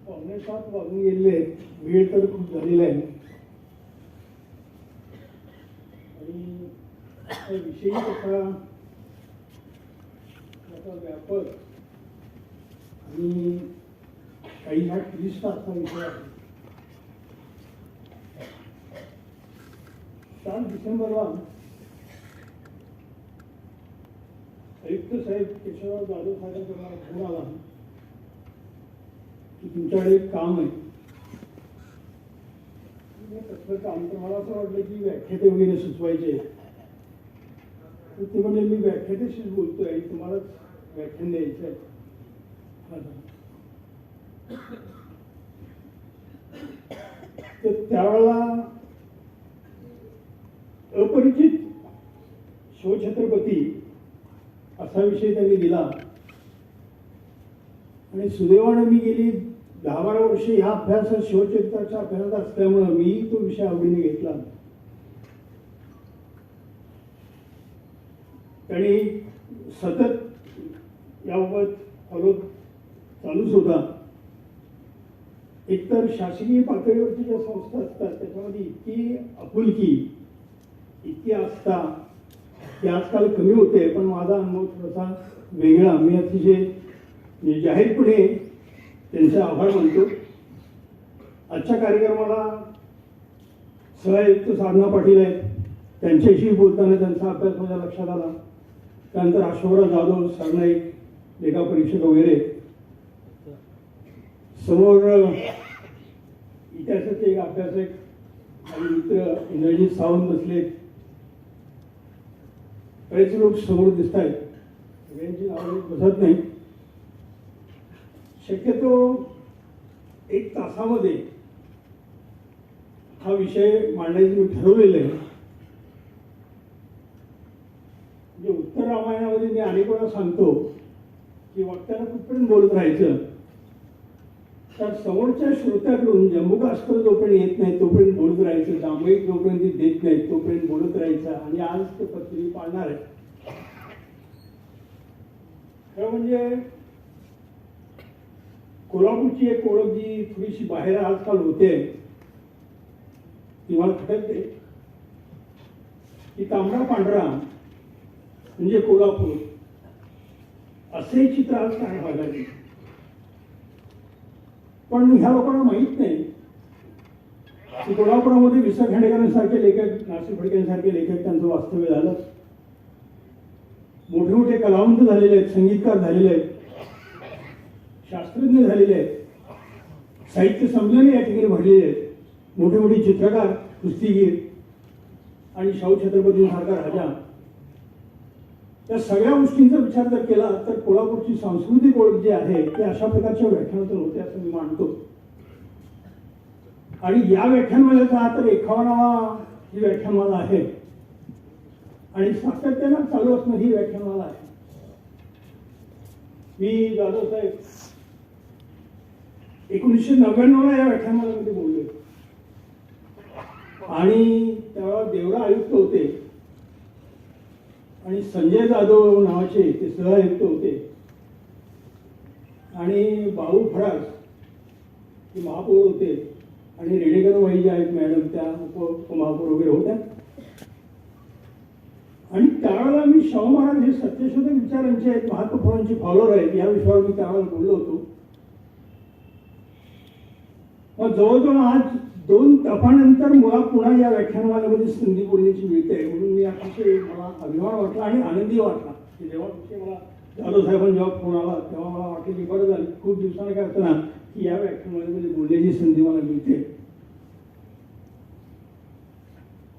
पावणे 7 वाजून गेलेले आहेत. वेळ तर खूप झालेला आहे आणि विषयी कसा व्यापक आणि काही हा क्लिष्ट असा विषय आहे. 4 डिसेंबरला आयुक्त साहेब केशवराव जाधव साहेबांचा मला फोन आला की तुमच्याकडे एक काम आहे. कसलं काम? तर मला असं वाटलं की व्याख्याते वगैरे सुचवायचे. तर ते म्हणजे मी व्याख्यातेशीच बोलतोय आणि तुम्हालाच व्याख्यान द्यायचं आहे. तर त्यावेळेला अपरिचित शिवछत्रपती असा विषय त्यांनी दिला आणि सुदैवानं मी गेली 10-12 वर्षे ह्या अभ्यासात शिवचरित्राच्या अभ्यासात असल्यामुळं मी तो विषय आवडीने घेतला. त्यांनी सतत याबाबत फॉलो चालूच होता. एकतर शासकीय पातळीवरची ज्या संस्था असतात त्याच्यामध्ये इतकी आपुलकी, इतकी आस्था की आजकाल कमी होते. पण माझा अनुभव थोडासा वेगळा. मी अतिशय जाहीरपणे त्यांचे आभार मानतो. आजच्या कार्यक्रमाला सहआयुक्त साधना पाटील आहेत. त्यांच्याशी बोलताना त्यांचा अभ्यास माझ्या लक्षात आला. त्यानंतर अशोकराव जाधव, सरनाईक, लेखा परीक्षक वगैरे. समोर इतिहासाचे एक अभ्यासक आणि मित्र इंद्रजित सावंत बसले. बरेच लोक समोर दिसत आहेत. सगळ्यांची नावं बसत नाही. शक्यतो 1 तासामध्ये हा विषय मांडायचं मी ठरवलेलं आहे. म्हणजे उत्तर रामायणामध्ये मी अनेक वेळा सांगतो की वक्त्याला कुठपर्यंत बोलत राहायचं. तर समोरच्या श्रोत्याकडून जम्मू-काश्मीर जोपर्यंत येत नाही तोपर्यंत बोलत राहायचं. सामूहिक जोपर्यंत देत नाही तोपर्यंत बोलत राहायचं. आणि आज ते पत्रिका पाळणार आहे. खरं म्हणजे कोल्हापूरची एक ओळख जी थोडीशी बाहेर आजकाल होते ती मला खटकते की तांबडा पांढरा म्हणजे कोल्हापूर असे चित्र आज काय व्हायला लागले. पण ह्या लोकांना माहीत नाही की कोल्हापुरामध्ये वि. स. खांडेकरांसारखे लेखक, नाशिक फडकेंसारखे लेखक त्यांचं वास्तव्य झालं. मोठे मोठे कलावंत झालेले आहेत, संगीतकार झालेले आहेत, शास्त्रज्ञ झालेले आहेत, साहित्य संमेलने या ठिकाणी भरलेले आहेत. मोठे मोठे चित्रकार, कुस्तीगीर आणि शाहू छत्रपतींसारखा राजा. त्या सगळ्या गोष्टींचा विचार जर केला तर कोल्हापूरची सांस्कृतिक ओळख जी आहे ती अशा प्रकारच्या व्याख्यानातून होते असं मी मानतो. आणि या व्याख्यानमालेचा तर 51वा ही व्याख्यानमाला आहे आणि सातत्यानं चालू असणं ही व्याख्यानमाला आहे. मी जाधव साहेब 1999ला या व्याख्यानमालेमध्ये बोलले आणि तेव्हा देवरा आयुक्त होते आणि संजय जाधव नावाचे ते सहआयुक्त होते आणि बाळू फरास ते महापौर होते आणि रेडेकर बाई ज्या आहेत मॅडम त्या उपमहापौर वगैरे होत्या. आणि त्यावेळेला मी शाहू महाराज हे सत्यशोधक विचारांचे आहेत, महात्मा फुलांचे फॉलोअर आहेत या विषयावर मी त्यावेळेला बोललो होतो. मग जवळजवळ आज 2 तपानंतर मला पुन्हा या व्याख्यानमालेमध्ये संधी बोलण्याची मिळते म्हणून मी अतिशय मला अभिमान वाटला आणि आनंदी वाटला की जेव्हा मला जाधव साहेबांनी जेव्हा फोन आला तेव्हा मला वाटलं की बरं झालं खूप दिवसांनी काय असतं ना की या व्याख्यानमालेमध्ये बोलण्याची संधी मला मिळते.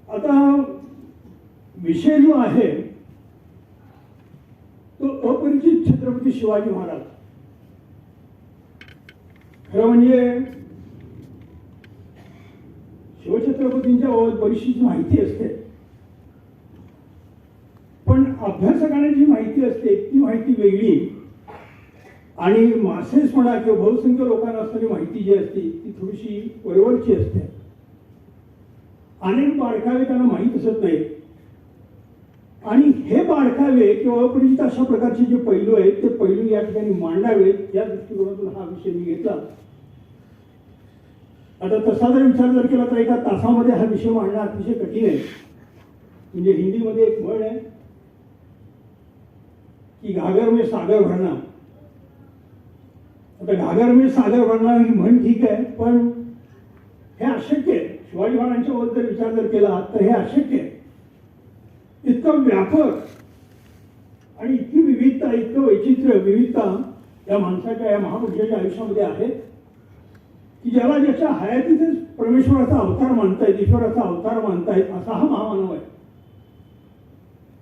आता विषय जो आहे तो अपरिचित छत्रपती शिवाजी महाराज. खरं म्हणजे शिवछत्रपतींच्या बाबत बरीचशी माहिती असते अभ्यासकांना जी माहिती असते ती माहिती वेगळी आणि मासेस म्हणा किंवा बहुसंख्य लोकांना असणारी माहिती जी असते ती थोडीशी वरवरची असते. अनेक बारकावे त्यांना माहीत असत नाही आणि हे बारकावे किंवा अपरिचित अशा प्रकारचे जे पैलू आहेत ते पैलू या ठिकाणी मांडावेत या दृष्टिकोनातून हा विषय मी घेतला. आता तसा जर विचार जर केला तर एका तासामध्ये हा विषय मांडणं अतिशय कठीण आहे. म्हणजे हिंदीमध्ये एक म्हण आहे की घागर में सागर भरना. आता घागर में सागर भरना ही म्हण ठीक आहे, पण हे अशक्य आहे. शिवाजी महाराजांच्या बद्दल विचार जर केला तर हे अशक्य आहे. इतकं व्यापक आणि इतकी विविधता, इतकं वैचित्र्य विविधता या माणसाच्या या महापुरुषाच्या आयुष्यामध्ये आहे की ज्याला ज्याच्या हयातीतच परमेश्वराचा अवतार मानतायत, ईश्वराचा अवतार मानतायत असा हा महामानव आहे.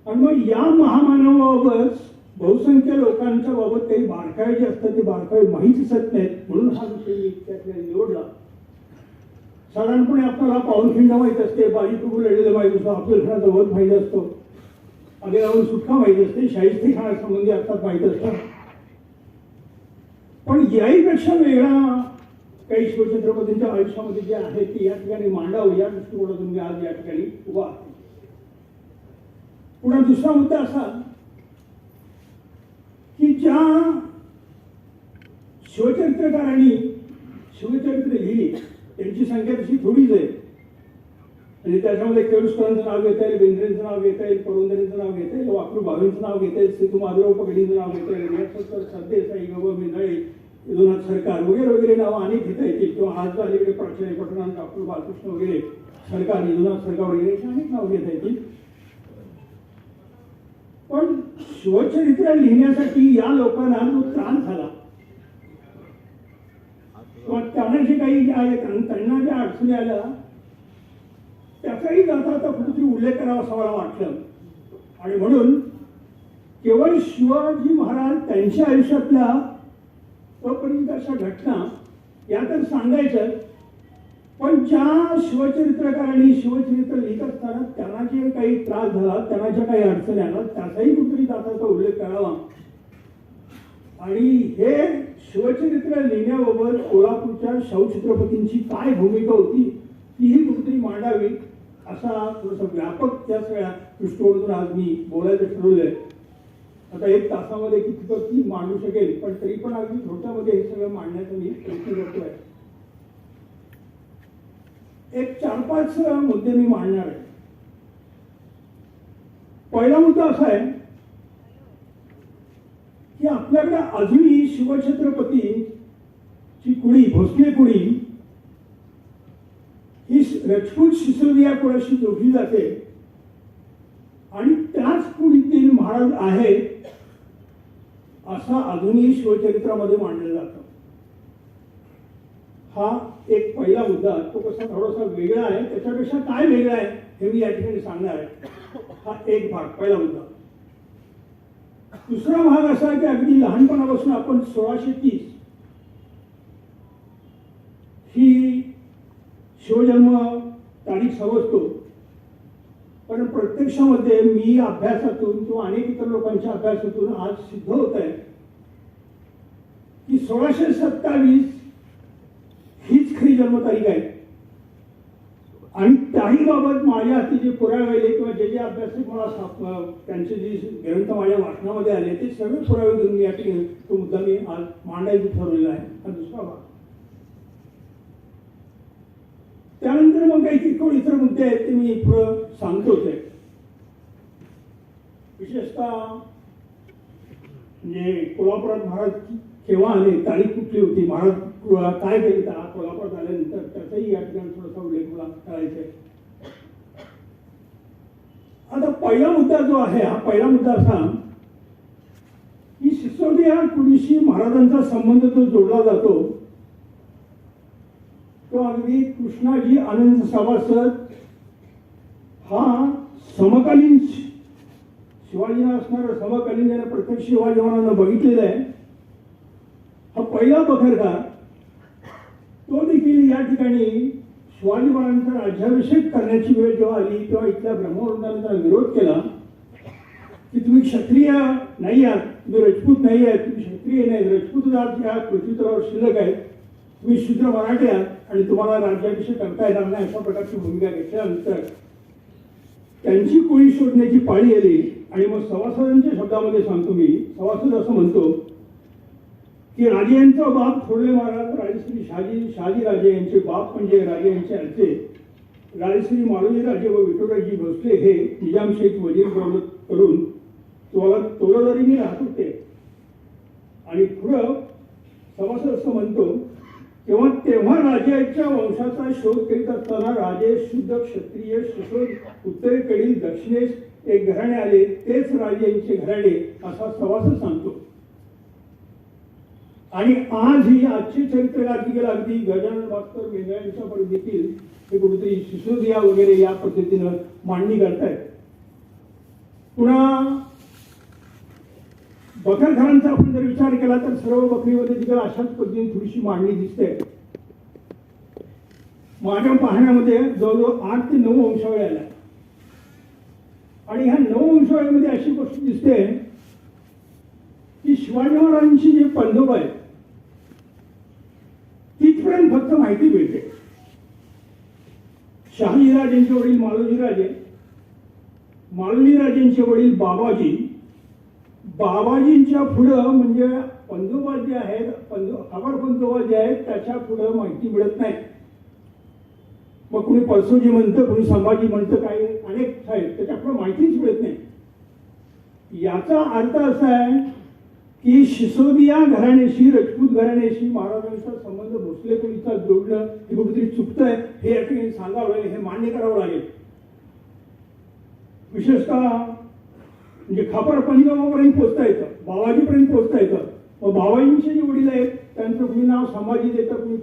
आणि मग या महामानवाबाबत बहुसंख्य लोकांच्या बाबत काही बारकावे जे असतात ते बारकावे माहीत असत नाहीत, म्हणून हा विषय मी त्या ठिकाणी निवडला. साधारणपणे आपल्याला पाऊलखिंड माहीत असते, बाजी टुकू लढलेलं माहीत असतो, अफजलखानाचा वध माहीत असतो, आदिलाबाद सुटका माहीत असते, शाहिस्ते खानासंबंधी अर्थात माहीत असतं. पण याहीपेक्षा वेगळा काही शिवछत्रपतींच्या आयुष्यामध्ये जे आहे ते या ठिकाणी मांडावं या दृष्टिकोनातून मी आज या ठिकाणी उभा आहे. पुन्हा दुसरा मुद्दा असा की ज्या शिवचरित्रकारांनी शिवचरित्र लिहिली त्यांची संख्या तशी थोडीच आहे. म्हणजे त्याच्यामध्ये केळुसकरांचं नाव घेता येईल, बेंद्रेंचं नाव घेता येईल, परोंदरेंचं नाव घेता येईल, वाकरू भावेंचं नाव घेता येईल, सेतू माधवराव पगडींचं नाव घेता येईल, सरदेसाई, गव मिनाळे, यदुनाथ सरकार वगैरे वगैरे नावं अनेक घेता येतील. किंवा आज अलीकडे प्राचार्य पटनाथ, डॉक्टर बालकृष्ण वगैरे सरकार, यदुनाथ सरकार वगैरे अशी अनेक नावं घेता येतील. पण शिवचरित्र लिहिण्यासाठी या लोकांना जो त्रास झाला किंवा त्यांना जे काही त्यांना ज्या अडचणी आल्या त्याचाही आता कुठेतरी उल्लेख करावा असं मला वाटलं. आणि म्हणून केवळ शिवाजी महाराज त्यांच्या आयुष्यातल्या अपरिचित अशा घटना या तर सांगायच्याच, पण ज्या शिवचरित्रकारांनी शिवचरित्र लिहित असताना त्यांना जे काही त्रास झाला, त्यांना ज्या काही अडचणी आल्या त्याचाही कुठेतरी दाताचा उल्लेख करावा. आणि हे शिवचरित्र लिहिण्याबाबत कोल्हापूरच्या शाहू छत्रपतींची काय भूमिका होती तीही कुठेतरी मांडावी असा थोडासा व्यापक त्या सगळ्या दृष्टिकोनातून आज मी बोलायचं ठरवलंय. आता एक तासामध्ये कितपत ती मांडू शकेल, पण तरी पण अगदी थोडक्यामध्ये हे सगळं मांडण्याचा मी प्रयत्न करतोय. एक 4-5 मुद्दे मी मांडणार आहे. पहिला मुद्दा असा आहे की आपल्याकडे अजूनही शिवछत्रपतीची कुडी, भोसले कुडी ही राजपूत सिसोदिया कुळाशी जोडली जाते आणि त्याच कुळीतील महाराज आहेत असा अजूनही शिवचरित्रामध्ये मांडलं जातं. हा एक पहिला मुद्दा. तो कसा थोडासा वेगळा आहे, त्याच्यापेक्षा काय वेगळा आहे हे मी या ठिकाणी सांगणार आहे. हा एक भाग, पहिला मुद्दा. दुसरा भाग असा की अगदी लहानपणापासून आपण 1630 ही शिवजन्म तारीख समजतो, पण प्रत्यक्षामध्ये मी अभ्यासातून किंवा अनेक इतर लोकांच्या अभ्यासातून आज सिद्ध होत आहे की 1627 हीच खरी जन्मतारीख आहे. आणि त्याही बाबत माझ्या हाती जे पुरावे आले किंवा जे जे अभ्यासक मला त्यांचे जे ग्रंथ माझ्या वाचनामध्ये आले ते सगळे पुरावे घेऊन मी या ठिकाणी तो मुद्दा मी आज मांडायचं ठरवलेला आहे. हा दुसरा भाग. त्यानंतर मग काही किरकोळ इतर मुद्दे आहेत ते मी पुढं सांगतोच आहे. विशेषतः म्हणजे कोल्हापुरात महाराज केव्हा आले, तारीख कुठली होती, महाराज काय केले कोल्हापुरात आल्यानंतर त्याचाही या ठिकाणी थोडासा उल्लेख मला करायचा आहे. आता पहिला मुद्दा जो आहे, हा पहिला मुद्दा असा की सिसोदिया कुळीशी महाराजांचा संबंध जो जोडला जातो तो अगदी कृष्णाजी आनंद सभासद हा समकालीन शिवाजींना असणारा समकालीन ज्याने प्रत्यक्ष शिवाजी महाराजांना बघितलेला आहे हा पहिला बखरकार, तो देखील या ठिकाणी शिवाजी महाराजांचा राज्याभिषेक करण्याची वेळ जेव्हा आली तेव्हा इथल्या ब्रह्मवृंदाने त्याला विरोध केला की तुम्ही क्षत्रिय नाही आहात, तुम्ही राजपूत नाही आहात, तुम्ही क्षत्रिय नाही, राजपूत जात या पृथ्वीतलावर शिल्लक आहेत, तुम्ही शूद्र मराठी आहात आणि तुम्हाला राज्याभिषेक करता येणार नाही, अशा प्रकारची भूमिका घेतल्यानंतर त्यांची कोळी शोधण्याची पाळी आली. आणि मग सभासदांच्या शब्दामध्ये सांगतो मी, सभासद असं म्हणतो की राजे यांचा बाप थोरले महाराज राजश्री शहाजी राजे यांचे बाप म्हणजे राजे यांचे आजचे राजश्री मालोजी राजे व विठोराजी भोसले हे निजामशाहीत वजीर दौलत करून तोलादारीने राहत होते. आणि पुढं सभासद असं म्हणतो तेव्हा राजाच्या वंशाचा शोध करीत असताना राजे शुद्ध क्षत्रिय सुशोध उत्तरेकडील दक्षिणेस एक घराणे आले, तेच राजे यांचे घराणे असा सभासद सांगतो. आणि आजची चरित्रकारिकेला अगदी गजानन भास्कर मेघाळ्यांच्या पर्यंत देखील हे कुठेतरी सिसोदिया वगैरे या पद्धतीनं मांडणी करतायत. पुन्हा बकरघरांचा आपण जर विचार केला तर सर्व बकरीमध्ये तिकडे अशाच पद्धतीने थोडीशी मांडणी दिसते. माझ्या पाहण्यामध्ये जवळजवळ 8 ते 9 वंशावळी आल्या आणि ह्या 9 वंशावळीमध्ये अशी गोष्ट दिसते की शिवाजी महाराजांची जे पंजोबा आहे तिथपर्यंत फक्त माहिती मिळते. शहाजीराजेंचे वडील मालोजीराजेंचे वडील बाबाजींच्या पुढं म्हणजे पंजोबा जे आहेत खबर पंजोबा जे आहेत त्याच्या पुढं माहिती मिळत नाही. मग कुणी परसोजी म्हणतं, कुणी संभाजी म्हणतं, काही अनेक आहेत त्याच्या पुढं माहितीच मिळत नाही. याचा अर्थ असा आहे की सिसोदिया घराण्याशी राजपूत घराण्याशी महाराजांचा संबंध भोसले कुळीचा जोडणं हे कुठेतरी चुकतंय, हे या ठिकाणी सांगावं लागेल, हे मान्य करावं लागेल. विशेषतः म्हणजे खापर पंजोबापर्यंत पोहोचता येतं, बाबाजीपर्यंत पोहोचता येतं. मग बाबाजींचे जे वडील आहेत त्यांचं कुणी नाव संभाजी देतं, कुणी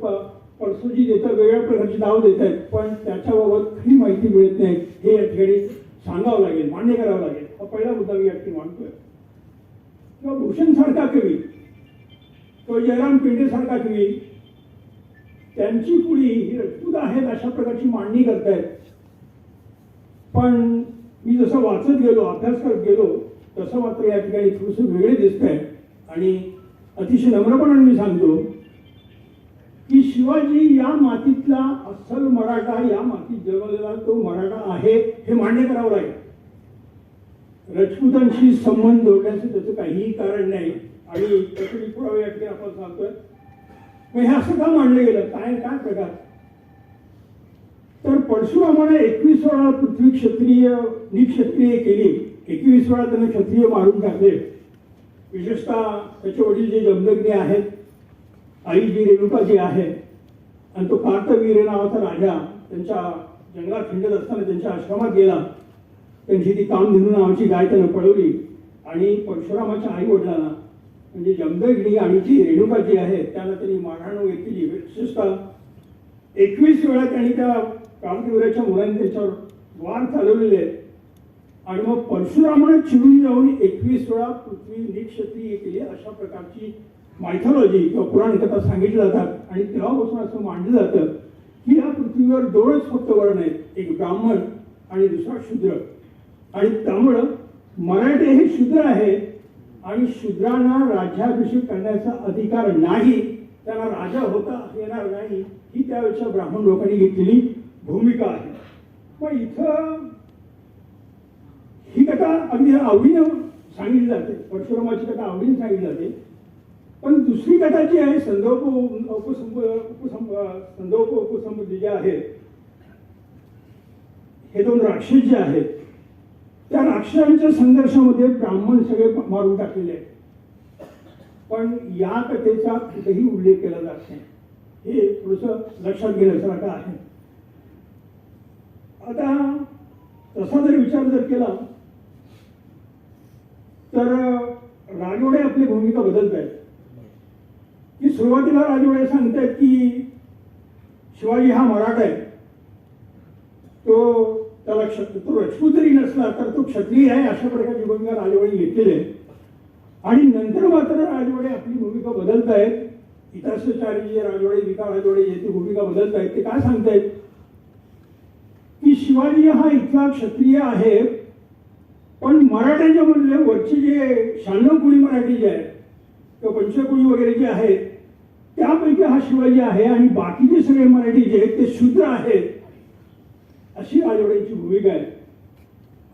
परसोजी देतं, वेगळ्या प्रकारची नाव देत आहेत, पण त्याच्याबाबत काही माहिती मिळत नाही, हे या ठिकाणी सांगावं लागेल, मान्य करावं लागेल. हा पहिला मुद्दा मी या ठिकाणी मांडतोय. किंवा भूषण सारखा कवी किंवा जयराम पेंडे सारखा कवी त्यांची कुळी ही राजपूत आहेत अशा प्रकारची मांडणी करतायत. पण मी जसं वाचत गेलो, अभ्यास करत गेलो तसं मात्र या ठिकाणी थोडंसं वेगळे दिसतंय. आणि अतिशय नम्रपणाने मी सांगतो की शिवाजी या मातीतला अस्सल मराठा, या मातीत जन्मलेला तो मराठा आहे हे मान्य करावं लागेल. राजपूतांशी संबंध जोडण्याचं त्याचं काहीही कारण नाही आणि त्याचे पुरावे या ठिकाणी आपण सांगतोय. मग हे असं का मांडलं गेलं, काय काय प्रकार? तर परशुरामाने 21 वेळा पृथ्वी निक्षत्रिय केली, 21 वेळा त्याने क्षत्रिय मारून टाकले. विशेषतः त्याचे वडील जे जमदग्नी आहेत, आई जी रेणुका जी आहे, आणि तो कार्तवीर्य नावाचा राजा त्यांच्या जंगलात हिंडत असताना त्यांच्या आश्रमात गेला. त्यांची ती कामधेनू नावाची गाय त्यानं पळवली आणि परशुरामाच्या आई वडिलांना म्हणजे जमदग्नी आणि जी रेणुका जी आहे त्यांना त्यांनी मारहाण वगैरे केली. विशेषतः 21 वेळा त्यांनी त्या कार्तवीर्याच्या मुलांनी त्याच्यावर वार चालवलेले आहेत. आणि मग परशुरामाने चिडून जाऊन 21 वेळा पृथ्वी निक्षत्रिय केली अशा प्रकारची मायथॉलॉजी किंवा पुराण कथा सांगितल्या जातात. आणि तेव्हापासून असं मांडलं जातं की या पृथ्वीवर 2च फक्त वर्ण आहेत, एक ब्राह्मण आणि दुसरा शूद्र. आणि त्यामुळं मराठे हे शूद्र आहे आणि शूद्रांना राज्याभिषेक करण्याचा अधिकार नाही, त्यांना राजा होता येणार नाही, ही त्यावेळेच्या ब्राह्मण लोकांनी घेतलेली भूमिका आहे. मग इथं ही कथा अगदी आवडीनं सांगितली जाते, परशुरामाची कथा आवडीने सांगितली जाते. पण दुसरी कथा जी आहे उपसंबंधी जे आहेत, हे 2 राक्षस जे आहेत त्या राक्षसांच्या संघर्षामध्ये ब्राह्मण सगळे मारून टाकलेले आहेत. पण या कथेचा कुठेही उल्लेख केला जात नाही, हे थोडंसं लक्षात घेण्यासारखं आहे. आता तसा जर विचार केला तर राजवाडे आपली भूमिका बदलत आहेत. की सुरुवातीला राजवाडे सांगतायत की शिवाजी हा मराठा आहे, तो राजपूत जरी नसला तर तो क्षत्रिय आहे अशा प्रकारची भूमिका राजवाडे घेतलेली आहे. आणि नंतर मात्र राजवाडे आपली भूमिका बदलत आहेत. इतिहासचारी जे राजवाडे विका राजवाडे जे ते भूमिका बदलत आहेत, ते काय सांगतायत की शिवाजी हा इथला क्षत्रिय आहे पण मराठ्यांच्या मधले वरचे जे 96 कुळी मराठी जे आहेत किंवा 25 कुळी वगैरे जे आहेत त्यापैकी हा शिवाजी आहे आणि बाकीचे सगळे मराठी जे आहेत ते शूद्र आहेत, अशी राजवाड्यांची भूमिका आहे.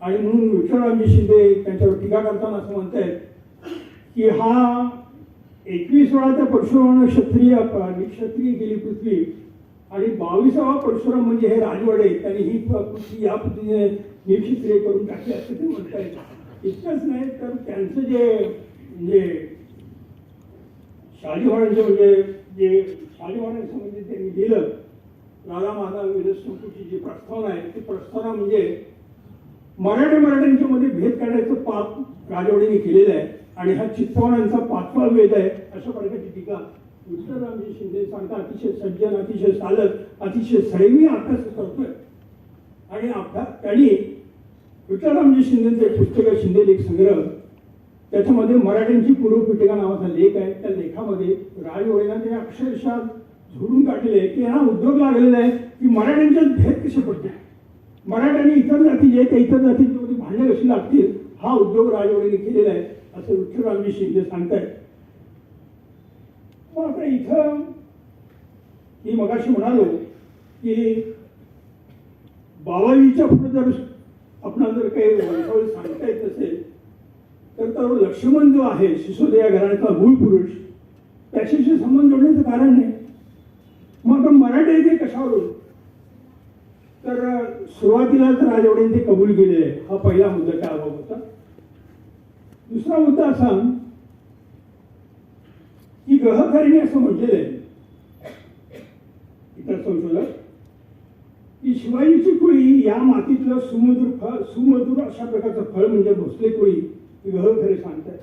आणि म्हणून विठ्ठलरामजी शिंदे त्यांच्यावर टीका करताना असं म्हणतायत की हा 21 वेळा त्या परशुरामानं क्षत्रिय केली पृथ्वी आणि 22वा परशुराम म्हणजे हे राजवाडे त्यांनी ही पृथ्वी या पद्धतीने निक्षत्रिय करून टाकली असं ते म्हणतायत. इतकंच नाही तर त्यांचं जे म्हणजे शहाजी महाराजांचे म्हणजे जे शहाजी महाराजांसंबंधी त्यांनी लिहिलं राधा माधव विरस संकुची जी प्रस्तावना आहे ती प्रस्तावना म्हणजे मराठ्यांच्या मध्ये भेद काढण्याचं पाप राजवाड्यांनी केलेलं आहे आणि हा चित्तवानांचा 5वा वेद आहे अशा प्रकारची टीका विठ्ठलरामजी शिंदे सांगता अतिशय सज्जन, अतिशय सालक, अतिशय संयमी अभ्यास करतोय. आणि त्यांनी विठ्ठलरामजी शिंदेचे पुस्तक शिंदे लेख संग्रह त्याच्यामध्ये मराठ्यांची पूर्वपीठिका नावाचा लेख आहे. त्या लेखामध्ये राजवाड्यांना ते अक्षरशः झोडून काढलेले आहे की हा उद्योग लागलेला आहे की मराठ्यांच्यात भेद कसे पडते, मराठ्यांनी इतर जाती जे त्या इतर जातींमध्ये भांडणे कशी लागतील हा उद्योग राजवाड्यांनी केलेला आहे असं विठ्ठलरामजी शिंदे सांगतायत. मग आता इथं मी मगाशी म्हणालो की बाबाजीच्या पुढे जर आपणाला जर काही वंशावळ सांगता येत नसेल तर लक्ष्मण जो आहे सिसोदे या घराण्याचा मूळ पुरुष त्याच्याशी संबंध जोडण्याचं कारण नाही. मग आता मराठी ते कशावरून तर सुरुवातीलाच राजवाड्यांनी ते कबूल केलेले आहे. हा पहिला मुद्दा त्या अभाव होता. दुसरा मुद्दा असा की गहकरीने असं म्हटलेलं आहे इतर संशोधक की शिवाजीची कुळी या मातीतलं सुमधुर अशा प्रकारचं फळ म्हणजे भोसले कुळी गहकरी सांगतात.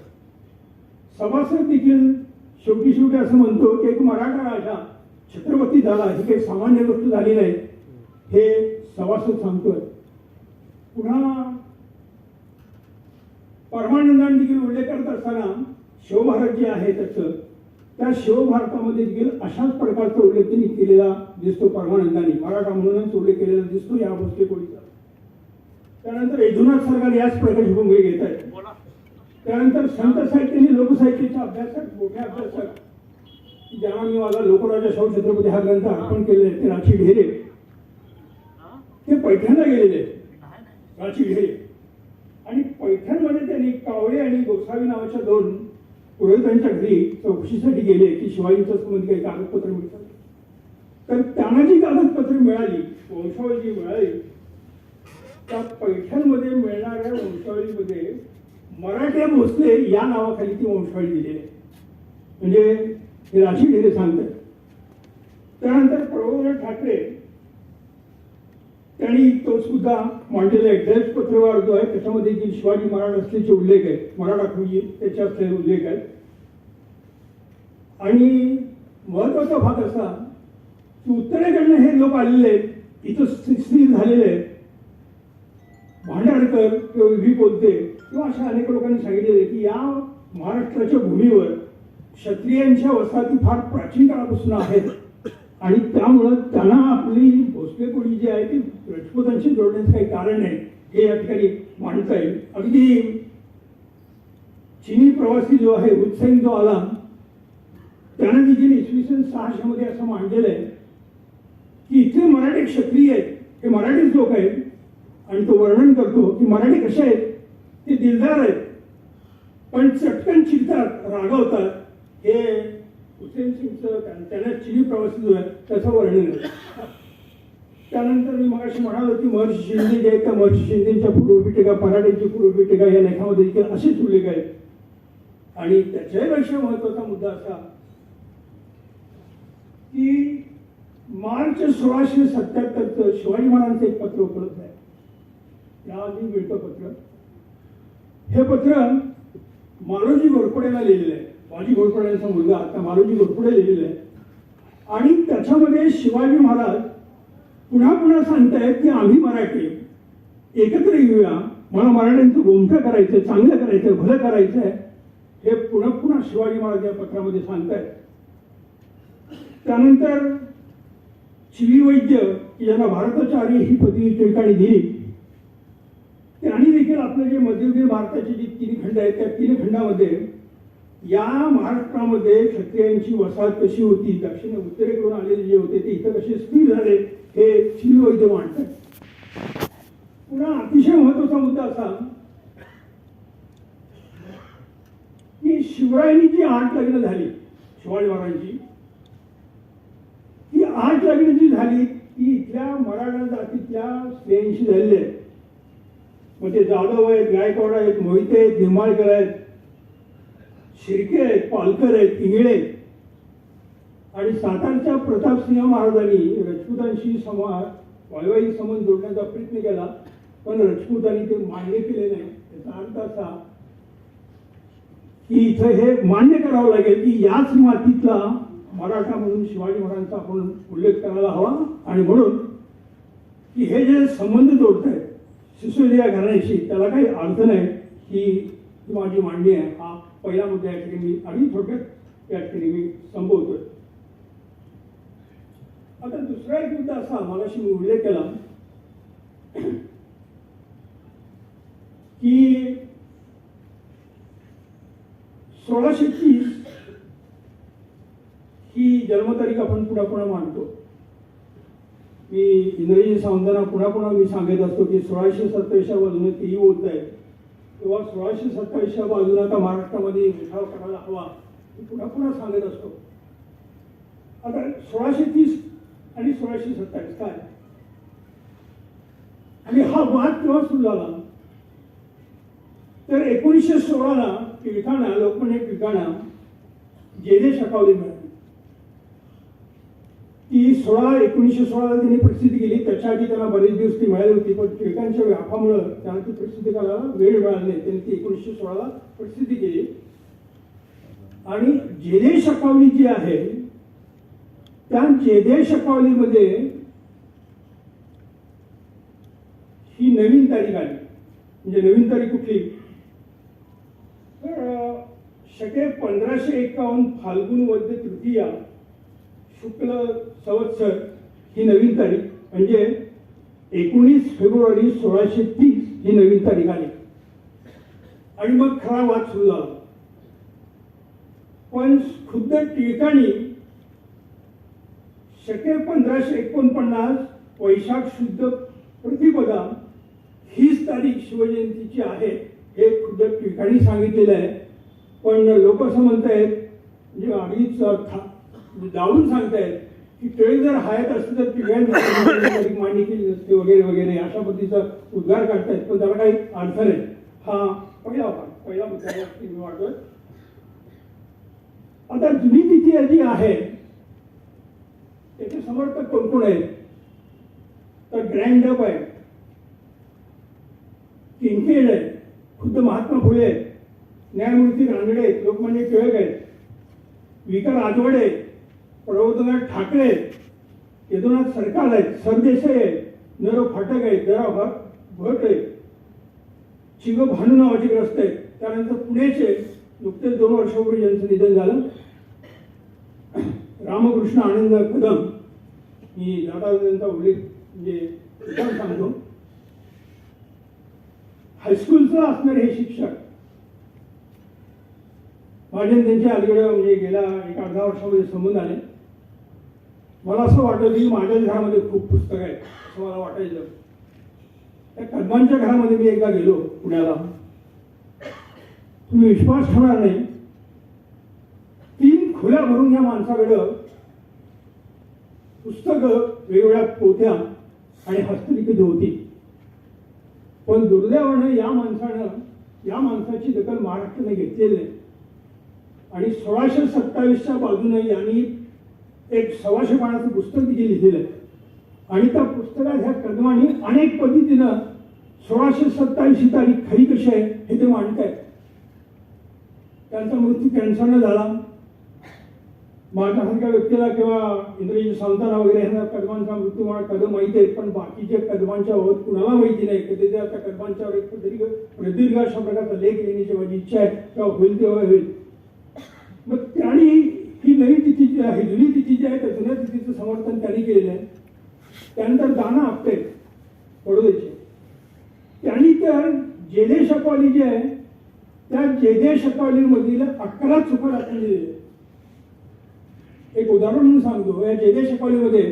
सभासद देखील शेवटी असं म्हणतो की एक मराठा राजा छत्रपती झाला ही काही सामान्य गोष्ट झाली नाही हे सभासद सांगतोय. पुन्हा परमानंदाने देखील उल्लेख करत असताना शिवभारत जे आहे त्याचं त्या शिवभारतामध्ये देखील अशाच प्रकारचा उल्लेख त्यांनी केलेला दिसतो. परमानंदाने मराठा म्हणूनच उल्लेख केलेला दिसतो या भोसले कोळीचा. त्यानंतर यदुनाथ सरकार याच प्रकारची भूमिका घेत आहेत. त्यानंतर संत साहित्याने लोकसाहित्याच्या अभ्यासात मोठ्या अभ्यासात ज्यांना मी माझा लोकराजा शाहू छत्रपती हा ग्रंथ अर्पण केलेला आहे ते राची ढेरे ते पैठणला गेलेले राची ढेरे आणि पैठणमध्ये त्यांनी कावळे आणि गोसावी नावाच्या 2 पुरोहितांच्या घरी चौकशीसाठी गेले की शिवाजींच्या संबंधी काही कागदपत्र मिळतात. तर त्यांना जी कागदपत्रे मिळाली वंशावळी जी मिळाली त्या पैठणमध्ये मिळणाऱ्या वंशावळीमध्ये मराठे भोसले या नावाखाली ती वंशावळी दिलेली आहे. म्हणजे हे राशी ढेरे सांगतात. त्यानंतर प्रभुराव ठाकरे त्यांनी तो सुद्धा मांडलेला ड्रेस पत्रव्यवहार जो आहे त्याच्यामध्ये देखील शिवाजी महाराज असल्याचे उल्लेख आहे. मराठा खुळी त्याच्या असलेले उल्लेख आहे. आणि महत्वाचा भाग असा की उत्तरेकडनं हे लोक आलेले आहेत इथं स्थिर झालेले आहेत. भांडारकर किंवा विधी बोलते किंवा अशा अनेक लोकांनी सांगितलेले की या महाराष्ट्राच्या भूमीवर क्षत्रियांच्या वसाहती फार प्राचीन काळापासून आहेत आणि त्यामुळं त्यांना आपली भोसले कोळी जी आहे ती राजपूतांशी जोडण्याचं काही कारण नाही हे या ठिकाणी मांडता येईल. अगदी चिनी प्रवासी जो आहे हुसेन जो आला त्यानं देखील इसवी सन 600 मध्ये असं मांडलेलं आहे की इथे मराठी क्षत्रिय आहेत हे मराठीच लोक आहेत आणि तो वर्णन करतो की मराठी कसे आहेत ते दिलदार आहेत पण चटकन चिडतात रागवतात. हे हुसेन सिंगचं त्यांना चिनी प्रवासी जो आहे त्याचं वर्णन आहे. त्यानंतर मी मगाशी म्हणालो की महर्षी शिंदे जे आहेत त्या महर्षी शिंदेच्या पूर्वपीठिका मराठीची पूर्वपीठिका या लेखामध्ये देखील असेच उल्लेख आहेत. आणि त्याच्यापेक्षा महत्वाचा मुद्दा असा की मार्च 1677 शिवाजी महाराजांचं एक पत्र उपलब्ध आहे. त्याआधी मिळतं पत्र. हे पत्र मालोजी घोरपडेला लिहिलेलं आहे. माजी घोरपड्यांचा मुलगा आता मालोजी घोरपडे लिहिलेला आहे. आणि त्याच्यामध्ये शिवाजी महाराज पुन्हा पुन्हा सांगतायत की आम्ही मराठी एकत्र येऊया, मला मराठ्यांचं गोमठं करायचं, चांगलं करायचं, भलं करायचं आहे हे पुन्हा पुन्हा शिवाजी महाराज या पत्रामध्ये सांगतायत. त्यानंतर चिवी वैद्य की ज्यांना भारताचार्य ही पदवी ठिकाणी दिली त्यांनी देखील आपलं जे मध्ययुगीन भारताचे जे 3 खंड आहेत त्या 3 खंडामध्ये या महाराष्ट्रामध्ये क्षत्रियांची वसाहत कशी होती, दक्षिण उत्तरेकडून आलेले जे होते ते इथं कसे स्थिर झाले हे श्री वैद्य मांडतात. पुन्हा अतिशय महत्वाचा मुद्दा असा की शिवरायांनी जी 8 लग्न झाली शिवाजी महाराजांची, ती 8 लग्न जी झाली ती इथल्या मराठा जातीतल्या स्त्रियांशी झालेली आहेत. मग ते जाधव आहेत, गायकवाड आहेत, मोहिते आहेत, निंबाळकर आहेत, शिर्के आहेत, पालकर आहेत, इंगळे आहेत. आणि सातारच्या प्रतापसिंह महाराजांनी राजपूतांशी वैवाहिक संबंध जोडण्याचा प्रयत्न केला, पण राजपूतांनी ते मान्य केले नाही. याचा अर्थ असा की इथं हे मान्य करावं लागेल की याच मातीतला मराठा म्हणून शिवाजी महाराजांचा आपण उल्लेख करायला हवा. आणि म्हणून की हे जे संबंध जोडत आहेत सिसोदिया घराण्याशी त्याला काही अर्थ नाही ही माझी मांडणी आहे. हा पहिला मुद्दा या ठिकाणी मी आणि थोडक्यात या ठिकाणी मी संबोधतोय. आता दुसरा एक मुद्दा असा मगाशी मी उल्लेख केला की 1630 ही जन्मतारीख आपण पुन्हा पुन्हा मानतो. मी इंग्रजी सावंतांना पुन्हा मी सांगत असतो की 1627 बाजूने तेही बोलत आहेत तेव्हा 1627 बाजूने आता महाराष्ट्रामध्ये उठाव करायला हवा पुन्हा सांगत असतो. आता 1630 आणि 1627 काय आणि हा वाद केव्हा सुरू झाला तर 1916 टिळकांना लोकमान्य टिळकांना जे शकावली मिळाली. ती 1916 त्यांनी प्रसिद्धी केली. त्याच्या आधी त्यांना बरेच दिवस ती मिळाली होती पण टिळकांच्या व्यापामुळे त्यांना ती प्रसिद्धी करायला वेळ मिळाला नाही. त्यांनी ती 1916 प्रसिद्धी केली. आणि जेदे शकावली जी आहे त्या जेदे शकावलीमध्ये ही नवीन तारीख आली. म्हणजे नवीन तारीख कुठली तर शके 1551 फाल्गुन वद्य तृतीया शुक्ल संवत्सर ही नवीन तारीख म्हणजे 19 फेब्रुवारी 1630 ही नवीन तारीख आली. आणि मग खरा वाद सुरू झाला. पण खुद्द टिळकांनी शके 1549 वैशाख शुद्ध प्रतिपदा हीच तारीख शिवजयंतीची आहे हे खुद्द टिळकांनी सांगितलेलं आहे. पण लोक असं म्हणतायत म्हणजे अगदीच जाऊन सांगतायत की टिळक जर हयात असते तर टिळकांनी मांडणी केली नसते वगैरे वगैरे अशा पद्धतीचा उद्गार काढतायत. पण त्याला काही अर्थ नाही. हा पहिला मुद्दा मी वाटतोय. आता जुनी तिथी जी आहे त्याचे समर्थक कोण कोण आहेत तर ग्रँड डप आहे, किंकेड आहे, खुद्द महात्मा फुले आहेत, न्यायमूर्ती रानडे आहेत, लोकमान्य टिळक आहेत, विका राजवडे, प्रबोधनाथ ठाकरे, यदुनाथ सरकार आहेत, सरदेसाई आहेत, नरो फाटक आहेत, जरा भट आहेत, चिग भानू नावाचे ग्रस्त आहेत. त्यानंतर पुण्याचे नुकतेच 2 वर्षापूर्वी ज्यांचं निधन झालं रामकृष्ण आनंद कदम ही दादा त्यांचा उल्लेख म्हणजे सांगतो. हायस्कूलचं असणारे हे शिक्षक माझे त्यांच्या अलीकडे म्हणजे गेल्या 1-10 वर्षामध्ये संबंध आले. मला असं वाटलं की माझ्या घरामध्ये खूप पुस्तकं आहेत असं मला वाटायचं. त्या कदमांच्या घरामध्ये मी एकदा गेलो पुण्याला. तुम्ही विश्वास ठेवणार नाही 3 खोल्या भरून या माणसाकडं पुस्तकं वेगवेगळ्या पोथ्या आणि हस्तलिखित होती. पण दुर्दैवानं या माणसाची दखल महाराष्ट्राने घेतलेली नाही. आणि 1627च्या बाजूने यांनी एक 125 पानाचं पुस्तक देखील लिहिलेलं आहे. आणि त्या पुस्तकात ह्या कदमांनी अनेक पद्धतीनं 1627 ही तारीख खरी कशी आहे हे ते मांडतायत. त्यांचा मृत्यू कॅन्सरनं झाला. माझ्यासारख्या व्यक्तीला किंवा इंग्रजी सावंतांना वगैरे ह्यांना कदमांचा मृत्यू मला कदम माहिती आहे पण बाकीचे कदमांच्या बाबत कुणाला माहिती नाही. कधी त्या कदमांच्यावर एक प्रदीर्घ अशा प्रकारचा लेख लिहिण्याची माझी इच्छा आहे किंवा होईल तेव्हा होईल. मग त्यांनी ही नवी तिथी जी आहे जुनी तिथी जी आहे त्या जुन्या तिथीचं समर्थन त्यांनी केलेलं आहे. त्यानंतर दाना आपटे बडोदेचे त्यांनी त्या तर जेदे शफावली जी आहे त्या जेदे शफावलीमधील 11 चुका दाखवून दिलेल्या. एक उदाहरण म्हणून सांगतो. या जेदे शफावलीमध्ये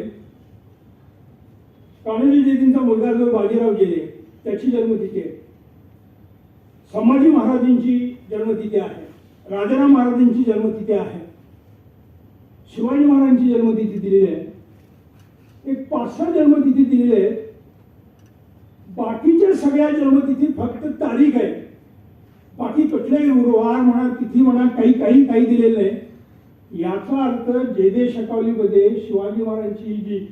कान्होजी जेदींचा मुलगा जो बाजीराव जेदे त्याची जन्मतिथी आहे, संभाजी महाराजांची जन्मतिथी आहे, राजाराम महाराजांची जन्मतिथी आहे, शिवाजी महाराजांची जन्मतिथी दिलेली आहे. एक 5-6 जन्मतिथी दिलेली आहे. बाकीच्या सगळ्या जन्मतिथी फक्त तारीख आहे. बाकी कुठल्याही वार म्हणा, तिथी म्हणा, काही दिलेलं नाही. याचा अर्थ जेदे शफावलीमध्ये शिवाजी महाराजांची जी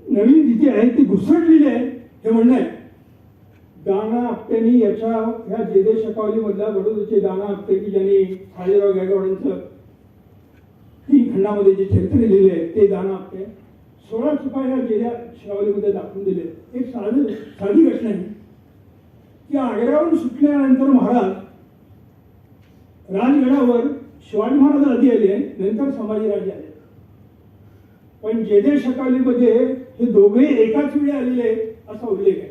नवीन तिथी आहे ती घुसडलेली आहे हे म्हणणं आहे. दाना आपटेंनी ह्या जेदे शफावलीमधल्या बडोद्याचे दाना आपटे की ज्यांनी साजेराव गायकवाडांचं 3 खंडामध्ये जे चरित्र लिहिले आहे ते दाना आपटे 16 चुका ह्या जेदे शफावलीमध्ये दाखवून दिले. एक साधी घटना आहे की आग्र्यावरून सुटल्यानंतर महाराज राजगडावर शिवाजी महाराज आधी आले, नंतर संभाजीराजे आले. पण जेदे शफावलीमध्ये हे दोघे एकाच वेळी आलेले असा उल्लेख आहे.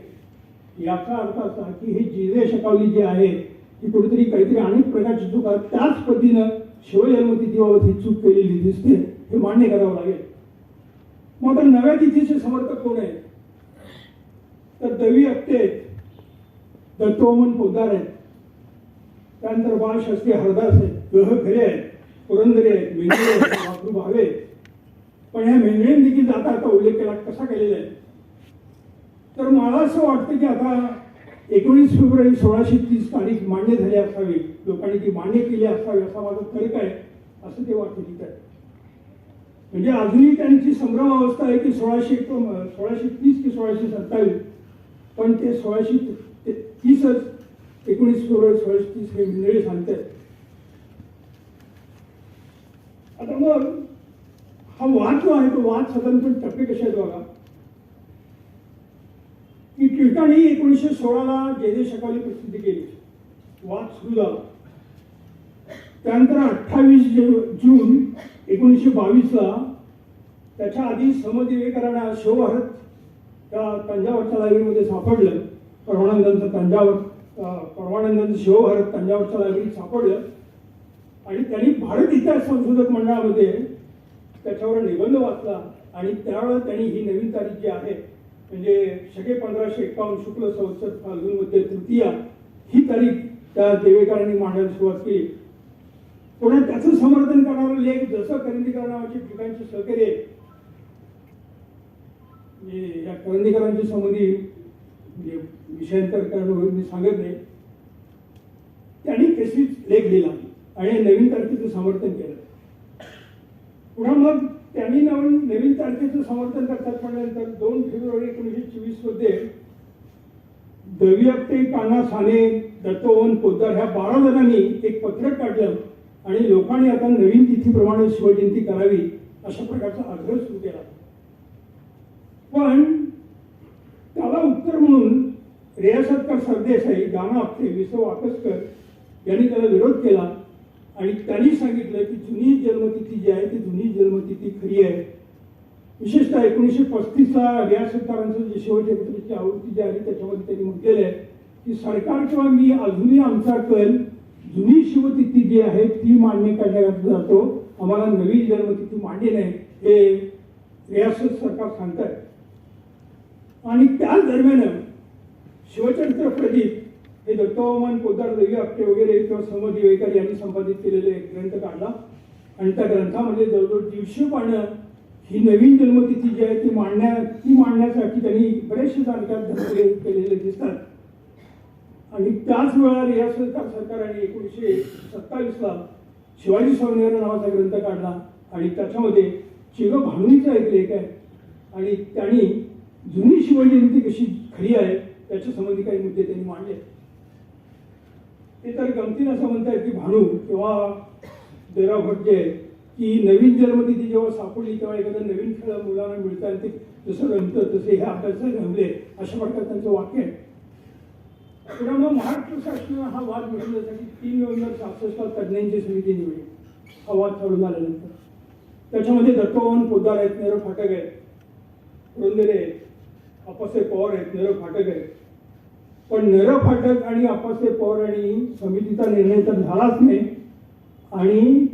याचा अर्थ असा की हे जेदे शफावली जी आहे ती कुठेतरी काहीतरी अनेक प्रकारची चूक आहे. त्याच पद्धतीनं शिवजन्मतिथीबाबत ही चूक केलेली दिसते, हे मान्य करावं लागेल. मग आता नव्या तिथीचे समर्थक कोण आहेत? तर दवी आपटे आहेत, दत्तवामन पोद्दार आहेत, त्यानंतर बाळशास्त्री हरदास आहेत, गह खरे आहेत, पुरंदरे आहेत, मेंढरे आहेत, वाकरू भावे आहेत. पण ह्या मेंढऱ्यांनी देखील आता उल्लेख केला कसा केलेला आहे? तर मला असं वाटतं की आता 19 फेब्रुवारी 1630 तारीख मान्य झाली असावी, लोकांनी ती मान्य केली असावी असा माझा तर्क आहे, असं ते वाटतं. ठीक आहे, म्हणजे अजूनही त्यांची संभ्रम अवस्था आहे की 1630 की 1627, पण ते 1630च 19 फेब्रुवारी 1630 हे मंडळी सांगतात. आता मग हा वाद जो आहे तो वाद साधारणपणे टप्पे कसे आहेत बघा. की टिळकांनी 1916ला जेदे शफावली प्रसिद्ध केली, वाद सुरू झाला. त्यानंतर 28 जून 1922ला त्याच्या आधी समदिवेकरांना शिवभारत त्या तंजावरच्या लायब्ररीमध्ये सापडलं. परमानंदांचं शिवभारत तंजावरच्या लायब्ररीत सापडलं आणि त्यांनी भारत इतिहास संशोधक मंडळामध्ये त्याच्यावर निबंध वाचला आणि त्यावेळेला त्यांनी ही नवीन तारीख जी आहे म्हणजे शके 1551 शुक्ल संवत्सर फाल्गुन मध्ये तृतीया ही तारीख त्या देवेकरांनी मांडायला सुरुवात केली. पुन्हा त्याचं समर्थन करणारा लेख जसं करंदीकर नावाचे ठिकाणचे सहकारी या करंदीकरांच्या संबंधी विषयांतर करणं मी सांगत नाही, त्यांनी केसीच लेख लिहिला आणि नवीन तारखेचं समर्थन केलं. पुन्हा मग त्यांनी नवीन तारखेचं समर्थन करतात म्हटल्यानंतर 2 फेब्रुवारी 1924 मध्ये दवी आपटे, कान्हा साने, दत्तवामन पोद्दार ह्या 12 जणांनी एक पत्रक काढलं आणि लोकांनी आता नवीन तिथीप्रमाणे शिवजयंती करावी अशा प्रकारचा आग्रह सुरू केला. पण त्याला उत्तर म्हणून रियासतकार सरदेसाई, दाना आपटे, विसव आकसकर यांनी त्याला विरोध केला आणि त्यांनी सांगितलं की जुनी जन्मतिथी जी आहे ती जुनी जन्मतिथी खरी आहे. विशेषतः 1935ला रियासतकारांचं जे शिवछत्रपतीची आवृत्ती जी आली त्याच्यामध्ये त्यांनी म्हटलेलं आहे की सरकार किंवा मी अजूनही आमचा कल जुनी शिवतिथी जी आहे ती मान्य करण्यात जातो, आम्हाला नवी जन्मतिथी मान्य नाही हे रियासत सरकार सांगतात. आणि त्याच दरम्यान शिवचरित्र प्रदीप हे दत्तवामन, पोद्दार, दवी आपटे वगैरे किंवा समदिवेकर यांनी संपादित केलेले एक ग्रंथ काढला आणि त्या ग्रंथामध्ये जवळजवळ 150 पानं ही नवीन जन्मतिथी जी आहे ती मांडण्यासाठी त्यांनी बरेचसे जाणकार केलेले दिसतात. आणि त्याच वेळा रियासत सरकारने 1927ला शिवाजी स्वामीनारायण नावाचा ग्रंथ काढला आणि त्याच्यामध्ये चिग भानुनीचा एक लेख आहे आणि त्यांनी जुनी शिवजयंती कशी खरी आहे त्याच्या संबंधी काही मुद्दे त्यांनी मांडले. ते तर गमतीनं असं म्हणतात की भानू किंवा देवराव भट जे की नवीन जन्मतिथी जेव्हा सापडली तेव्हा एखादं नवीन खेळ मुलांना मिळतं आणि ते जसं रमतं तसे हे अभ्यास जमले अशा प्रकारे त्यांचं वाक्य आहे. त्यामुळे महाराष्ट्र शासनानं हा वाद मिळवण्यासाठी 3 नोव्हेंबर 1966 तज्ज्ञांची समिती निवडली. हा वाद चालू झाल्यानंतर त्याच्यामध्ये दत्तवामन पोद्दार आहेत, नेहरू फाटक आहेत, पुरंदरे आहेत, आप्पासाहेब पवार आहेत, नेहरू फाटक आहेत, पण नर फाटक आणि आप्पासाहेब पवार आणि समितीचा निर्णय तर झालाच नाही आणि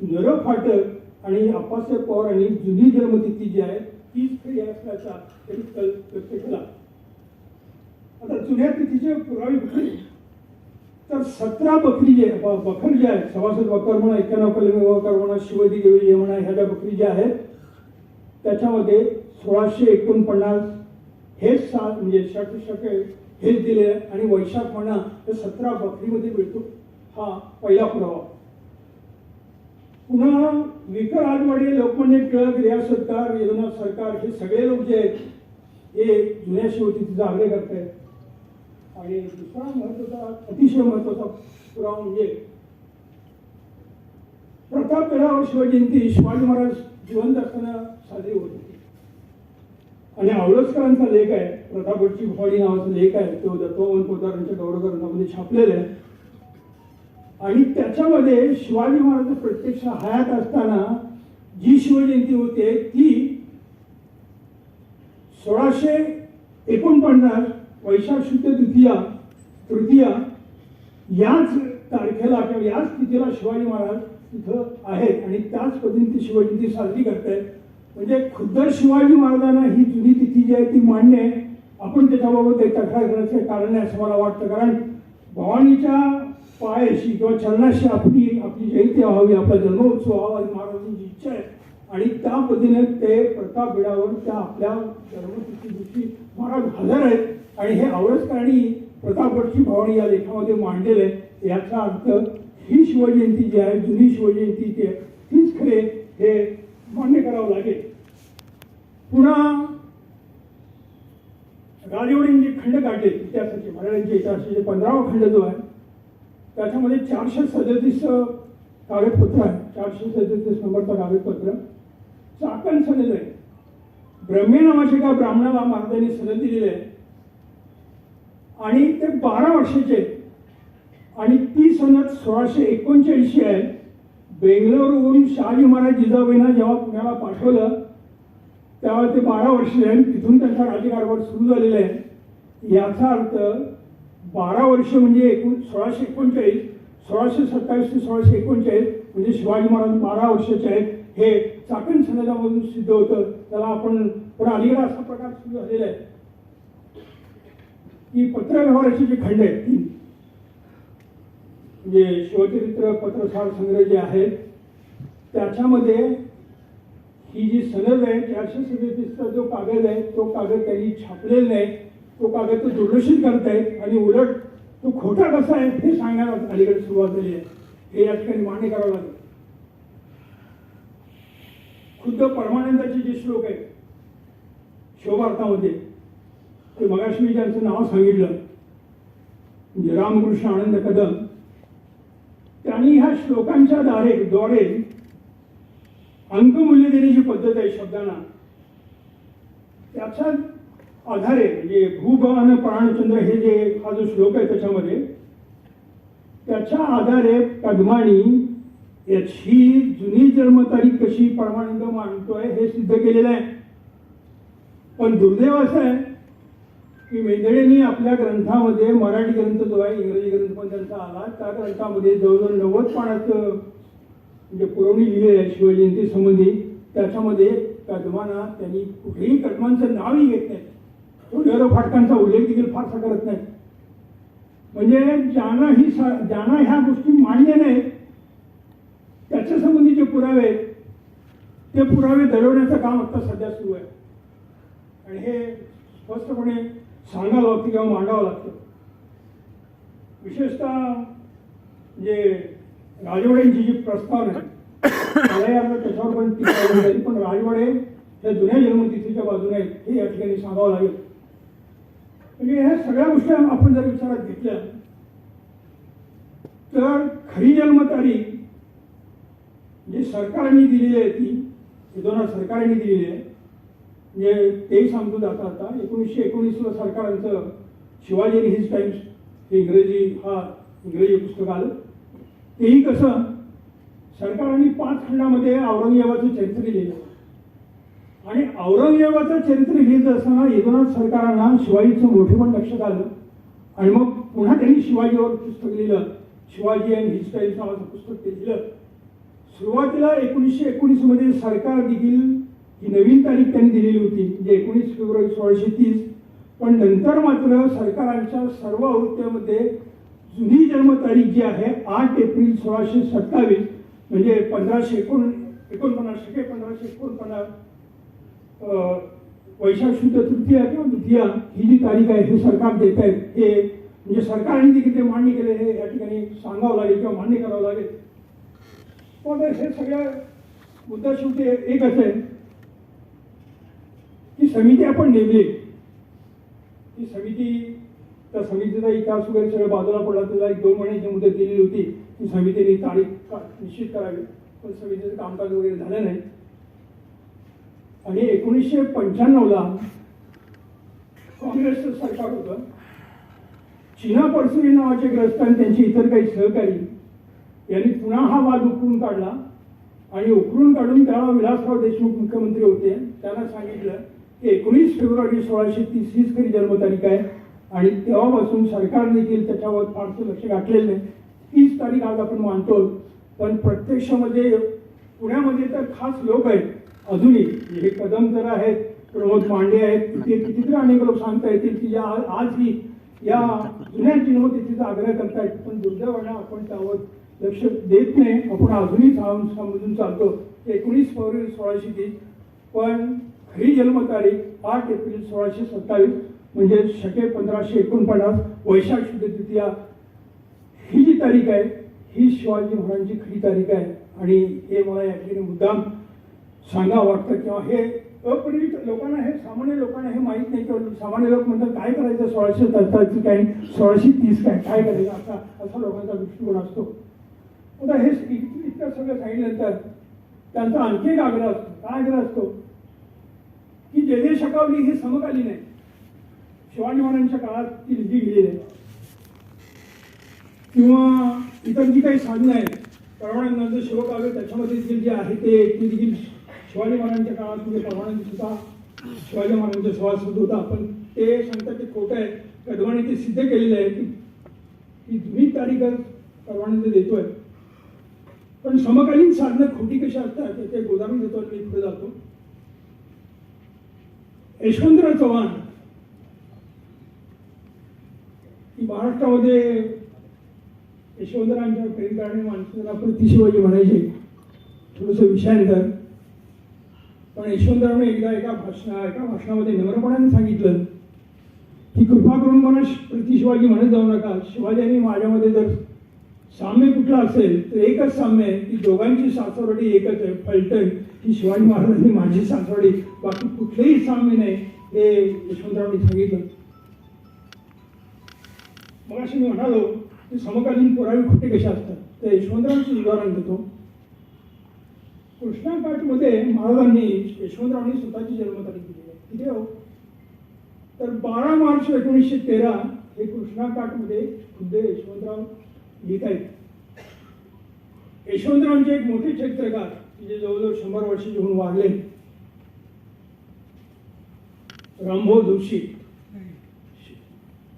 नर फाटक आणि आप्पासाहेब पवार आणि जुनी जन्मतिथी जी आहे तीच खरी असल्याचा त्यांनी कल व्यक्त केला. आता जुन्या तिथीचे पुरावे कुठले तर 17 बकरी बखर जे आहेत सभासद बकर म्हणा 91 कलमी बकर म्हणा शिवदी देवी म्हणा ह्या ज्या बकरी ज्या आहेत त्याच्यामध्ये 1649 हेच साल म्हणजे शके हेच दिले आणि वैशाख म्हणा तर 17 बकरीमध्ये मिळतो हा पहिला पुरावा. पुन्हा विकर राजवाडे लोकमान्य टिळक रियासत सरकार यदुनाथ सरकार हे सगळे लोक जे आहेत हे जुन्या शिवतिथीचा आग्रह करत आहेत. आणि दुसरा महत्वाचा अतिशय महत्वाचा पुरावा म्हणजे प्रतापगडावर शिवजयंती शिवाजी महाराज जिवंत असताना साजरी होत होती आणि आवळसकरांचा लेख आहे प्रतापगडची भवानी नावाचा लेख आहे तो दत्तवान पोदारांच्या गौरव ग्रंथामध्ये छापलेला आहे आणि त्याच्यामध्ये शिवाजी महाराज प्रत्यक्ष हयात असताना जी शिवजयंती होते ती 1649 वैशाख शुद्ध तृतीया याच तारखेला किंवा याच तिथीला शिवाजी महाराज तिथं आहेत आणि त्याच पद्धतीने शिवजयंती साजरी करतायत. म्हणजे खुद्द शिवाजी महाराजांना ही जुनी तिथी जी आहे ती मान्य आहे. आपण त्याच्याबाबत एक तक्रार करण्याचे कारण आहे असं मला वाटतं कारण भवानीच्या पायाशी किंवा चरणाशी आपली जयंती व्हावी आपला जन्मोत्सव व्हावा ही महाराजांची इच्छा आहे आणि त्या पद्धतीने ते प्रतापगडावर त्या आपल्या जन्मतिथी दिवशी महाराज हजर आहेत आणि हे आवळसकरांनी प्रतापगडची भवानी या लेखामध्ये मांडलेलं आहे. याचा अर्थ ही शिवजयंती जी आहे जुनी शिवजयंती ती आहे तीच खरे हे मान्य करावं लागेल. पुन्हा राजवाड्यांनी जे खंड काढले इतिहासाचे मराठ्यांच्या इतिहासाचे 15वा खंड जो आहे त्याच्यामध्ये 437 कागदपत्र आहे 437 नंबरचा कागदपत्र चाकण सनद आहे. ब्रह्मे नावाच्या एका ब्राह्मणाला महाराजांनी सनद दिलेले आहे आणि ते 12 वर्षाचे आणि ती सनद 1639 आहे. बेंगलोरवरून शहाजी महाराज जिजाबाईंना जेव्हा पुण्याला पाठवलं तेव्हा ते 12 वर्ष आहे तिथून त्यांचा राज्यकारभार सुरू झालेला आहे. याचा अर्थ 12 वर्ष म्हणजे 1639 1627 ते 1639 म्हणजे शिवाजी महाराज 12 वर्षाचे आहेत हे चाकण सनदामधून सिद्ध होतं. त्याला आपण पण अलीकडे असा प्रकार सुरू झालेला आहे की पत्रव्यवहाराचे जे खंड आहेत तीन म्हणजे शिवचरित्र पत्रसार संग्रह जे आहेत त्याच्यामध्ये ही जी सनद आहे 437चा जो कागद आहे तो कागद त्यांनी छापलेला नाही. तो कागद तो दुर्लक्षित करतायत आणि उलट तो खोटा कसा आहे हे सांगण्याला अलीकडे सुरुवात झाली आहे. हे या ठिकाणी मान्य करावं लागेल. खुद्द परमानंदाचे जे श्लोक आहेत शिवभारतामध्ये ते मगाशी मी ज्यांचं नाव सांगितलं म्हणजे रामकृष्ण आनंद कदम त्यांनी ह्या श्लोकांच्या द्वारे अंकमूल्य देण्याची पद्धत आहे शब्दांना त्याच्या आधारे म्हणजे भूभवन प्राणचंद्र हे जे हा जो श्लोक आहे त्याच्यामध्ये त्याच्या आधारे कदमानी याची जुनी जन्मतारीख कशी परमानंद मानतोय हे सिद्ध केलेलं आहे. पण दुर्दैव असं आहे की मेंदळेंनी आपल्या ग्रंथामध्ये मराठी ग्रंथ जो आहे इंग्रजी ग्रंथ पण त्यांचा आला त्या ग्रंथामध्ये जवळजवळ 90 पानाचं म्हणजे पुरवणी लिहिली आहे शिवजयंती संबंधी. त्याच्यामध्ये कदमांना त्यांनी कुठेही कदमांचं नावही घेत नाही. तो नर फाटकांचा उल्लेख देखील फारसा करत नाही. म्हणजे ज्यांना ह्या गोष्टी मान्य नाहीत त्याच्या संबंधी जे पुरावे आहेत ते पुरावे दडवण्याचं काम आता सध्या सुरू आहे आणि हे स्पष्टपणे सांगावं लागतं किंवा मांडावं लागतं. विशेषतः म्हणजे राजवाड्यांची जी प्रस्तावना आहे त्याच्यावर पण टीका झाली पण राजवाडे त्या जुन्या जन्मतिथीच्या बाजूने आहेत हे या ठिकाणी सांगावं लागेल. म्हणजे ह्या सगळ्या गोष्टी आपण जर विचारात घेतल्या तर खरी जन्मतारीख जी सरकारने दिलेली आहे ती यदुनाथ सरकारने दिलेली आहे म्हणजे तेही सांगतो जाता आता 1919ला सरकारांचं शिवाजी इन हिज टाइम्स हे इंग्रजी पुस्तक आलं. तेही कसं सरकारांनी 5 खंडामध्ये औरंगजेबाचं चरित्र लिहिलं आणि औरंगजेबाचं चरित्र लिहित असताना यदुनाथ सरकारांना शिवाजीचं मोठेपण लक्षात आलं आणि मग पुन्हा त्यांनी शिवाजीवर पुस्तक लिहिलं, शिवाजी अँड हिज स्टाईल नावाचं पुस्तक ते लिहिलं. सुरुवातीला 1919 मध्ये सरकार देखील ही नवीन तारीख त्यांनी दिलेली होती, म्हणजे 19 फेब्रुवारी 1630. पण नंतर मात्र सरकारांच्या सर्व आवृत्त्यामध्ये जुनी जन्मतारीख जी आहे 8 एप्रिल 1627 म्हणजे 1549 वैशाख शुद्ध तृतीया किंवा द्वितीया ही जी तारीख आहे हे सरकार देत आहेत. हे म्हणजे सरकारने देखील ते मान्य केले, हे या ठिकाणी सांगावं लागेल किंवा मान्य करावं लागेल. पण हे सगळ्या मुद्दा शेवटी एकच आहे की समिती आपण नेमली, ती समिती, त्या समितीचा इतिहास वगैरे सगळं बाजूला पडला. त्याला 1-2 महिन्याची मुदत दिलेली होती की समितीने तारीख निश्चित करावी, पण समितीचं कामकाज वगैरे झालं नाही. आणि 1995ला काँग्रेसचं सरकार होतं. चिना परसुरी नावाचे ग्रस्त आणि त्यांचे इतर काही सहकारी यांनी पुन्हा हा वाद उकरून काढला आणि उकरून काढून त्याला विलासराव देशमुख मुख्यमंत्री होते. त्यांना सांगितलं की 19 फेब्रुवारी 1630 हीच खरी जन्मतारीख आहे. आणि तेव्हापासून सरकार देखील त्याच्यावर फारसं लक्ष घातलेलं नाही. तीच तारीख आज आपण मानतो, पण प्रत्यक्षामध्ये पुण्यामध्ये तर खास लोक आहेत अजूनही. हे कदम जर आहेत, प्रमोद मांडे आहेत, तिथे कितीतरी अनेक लोक सांगता येतील की ज्या आजही या जुन्या जन्मतिथीचा आग्रह करतायत, पण दुर्दैवाने आपण त्यावर लक्ष देत नाही. आपण अजूनही समजून चालतो 19 फेब्रुवारी 1630, पण खरी जन्मतारीख 8 एप्रिल 1627 म्हणजे शके 1549 वैशाख शुद्ध तृतीया ही जी तारीख आहे ही शिवाजी महाराजांची खरी तारीख आहे. आणि हे मला या ठिकाणी मुद्दाम सांगा वाटतं किंवा हे अपरिचित लोकांना, हे सामान्य लोकांना हे माहीत नाही. किंवा सामान्य लोक म्हणतात काय करायचं 1627 काय 1630 काय करायचं, असा लोकांचा दृष्टिकोन असतो. आता हे इतकं सगळं सांगितल्यानंतर त्यांचा आणखी एक आग्रह असतो. काय आग्रह असतो की जे शकावली हे समकालीन आहे, शिवाजी महाराजांच्या काळात ती लिहिली गेलेली आहे. किंवा इतर जी काही साधनं आहेत, परमानंदांचं शिवकाव्य त्याच्यामध्ये देखील जे आहे ते देखील शिवाजी महाराजांच्या काळात म्हणजे परमानंद सुद्धा शिवाजी महाराजांचा सभासद होता. पण ते सांगतात ते खोटं आहे. कदमाने ते सिद्ध केलेलं आहे की जुनी तारीखच परमानंद देतोय. पण समकालीन साधनं खोटी कशी असतात त्याचे एक उदाहरण देतो आणि मी पुढे जातो. यशवंतराव चव्हाण की महाराष्ट्रामध्ये यशवंतरावांच्या प्रेम करणारी माणसाला प्रतिशिवाजी म्हणायचे, थोडंसं विषयांतर. पण यशवंतरावने एका भाषणामध्ये नम्रपणाने सांगितलं की कृपा करून मला प्रतिशिवाजी म्हणत जाऊ नका. शिवाजी आणि माझ्यामध्ये जर साम्य कुठलं असेल तर एकच साम्य आहे की दोघांची सासरवाडी एकच आहे, फलटण ही शिवाजी महाराजांनी माझी सासरवाडी, बाकी कुठलेही साम्य नाही, हे यशवंतरावांनी सांगितलं. मग असे मी म्हणालो की समकालीन पुरावे खोटे कसे असतात. तर यशवंतरावांचं उदाहरण देतो. कृष्णाकाठमध्ये महाराजांनी यशवंतरावांनी स्वतःची जन्मतारीख दिली आहे. किती हो तर 12 मार्च 1913 हे कृष्णाकाठमध्ये खुद्द यशवंतराव लिहित आहेत. यशवंतरावांचे एक मोठे चरित्रकार जे जवळजवळ 100 वर्षाचे होऊन वारले, रामभाऊ जोशी,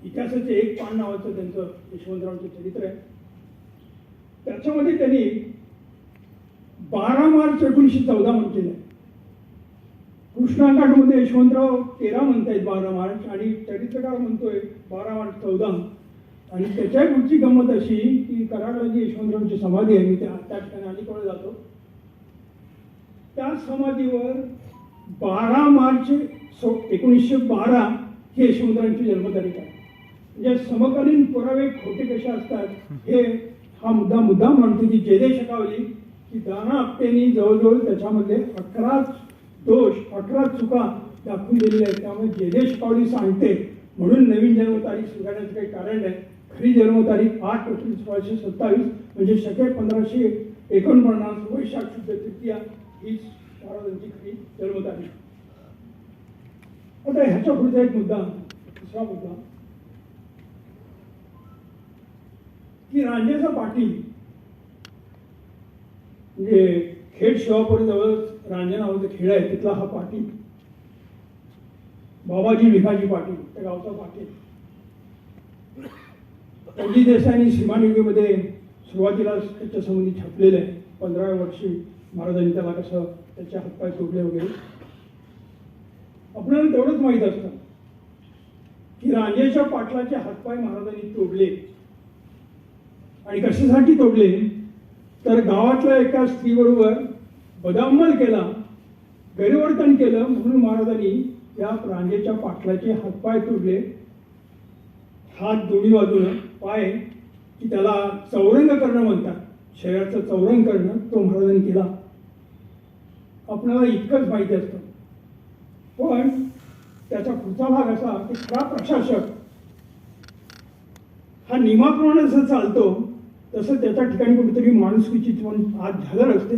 इतिहासाचे एक पान नावाचं त्यांचं यशवंतरावांचं चरित्र आहे. त्याच्यामध्ये त्यांनी 12 मार्च 1914 म्हटलेलं आहे. कृष्णाकाठमध्ये यशवंतराव 13 म्हणतायत 12 मार्च आणि चरित्रकार म्हणतोय 12 मार्च 14. आणि त्याच्या पुढची गंमत अशी की कराडला जी यशवंतरावांची समाधी आहे, मी त्या ठिकाणी अलीकडे जातो. त्या समाधीवर 12 मार्च 1912 ही यशवंतरावांची जन्मतारीख आहे. म्हणजे समकालीन पुरावे खोटे कसे असतात हे हा मुद्दा म्हणतो की जयदेव शकावली की दाना आपटेंनी जवळजवळ त्याच्यामध्ये 11 दोष 11 चुका दाखवून दिलेल्या आहेत. त्यामुळे जयदेव शकावली सांगते म्हणून नवीन जन्मतारीख स्वीकारण्याचं काही कारण नाही. खरी जन्मतारीख 8 एप्रिल 1627 म्हणजे शके 1549 वैशाख शुद्ध तृतीया हीच महाराजांची खरी जन्मतारीख. आता ह्याच्या पुढचा एक मुद्दा, दुसरा मुद्दा की रांजेचा पाटील म्हणजे खेड शिवापूर जवळ रांजे नावाचं खेड आहे, तिथला हा पाटील बाबाजी भिकाजी पाटील त्या गावचा पाटील. रणजित देसाईंनी सीमानिगडीमध्ये सुरुवातीला त्याच्या संबंधी छापलेलं आहे. 15व्या वर्षी महाराजांनी त्याला कसं त्याचे हातपाय तोडले वगैरे. आपल्याला तेवढंच माहीत असतं की रांजेच्या पाटलाचे हातपाय महाराजांनी तोडले. आणि कशासाठी तोडले तर गावातल्या एका स्त्रीबरोबर बदामल केला, गैरवर्तन केलं म्हणून महाराजांनी या रांजेच्या पाटलाचे हातपाय तोडले. हात दोन्ही बाजूनं, पाय की त्याला चौरंग करणं म्हणतात, शरीराचं चौरंग करणं, तो महाराजांनी केला. आपल्याला इतकंच माहिती असतं. पण त्याचा पुढचा भाग असा की खरा प्रशासक हा नियमाप्रमाणे जसं चालतो तसं त्याच्या ठिकाणी कुठेतरी माणुसकीची आज झालर असते.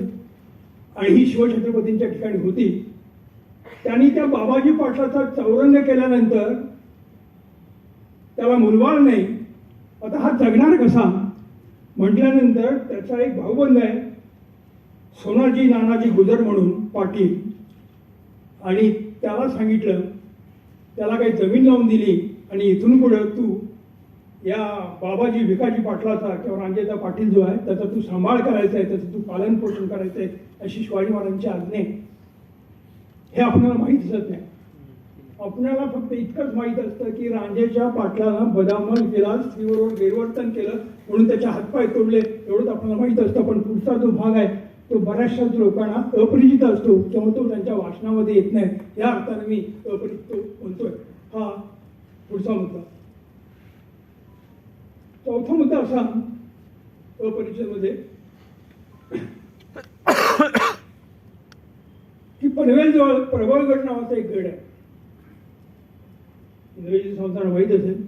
आणि ही शिवछत्रपतींच्या ठिकाणी होती. त्यांनी त्या बाबाजी पाटलाचा चौरंग केल्यानंतर त्याला मुलबाळ नाही, आता हा जगणार कसा म्हटल्यानंतर त्याचा एक भाऊबंद आहे सोनाजी नानाजी गुजर म्हणून पाटील. आणि त्याला सांगितलं, त्याला काही जमीन लावून दिली आणि इथून पुढं तू या बाबाजी भिकाजी पाटलाचा किंवा रांजेचा पाटील जो आहे त्याचा तू सांभाळ करायचा आहे, त्याचं तू पालन पोषण करायचं आहे, अशी शिवाजी महाराजांची आज्ञा आहे. हे आपल्याला माहीत असत नाही. आपल्याला फक्त इतकंच माहीत असतं की रांजेच्या पाटलाला बदामल केला, स्त्रीबरोबर गैरवर्तन केलं म्हणून त्याचे हातपाय तोडले, एवढंच आपल्याला माहीत असतं. पण पुढचा जो भाग आहे तो बऱ्याचशा लोकांना अपरिचित असतो किंवा तो त्यांच्या वाचनामध्ये येत नाही. या अर्थाने मी अपरिचित म्हणतोय. हा पुढचा मुद्दा. चौथा मुद्दा असा अपरिचयमध्ये की पनवेलजवळ प्रबळगड नावाचा एक गड आहे. इंग्रजी संस्थांना माहीत असेल.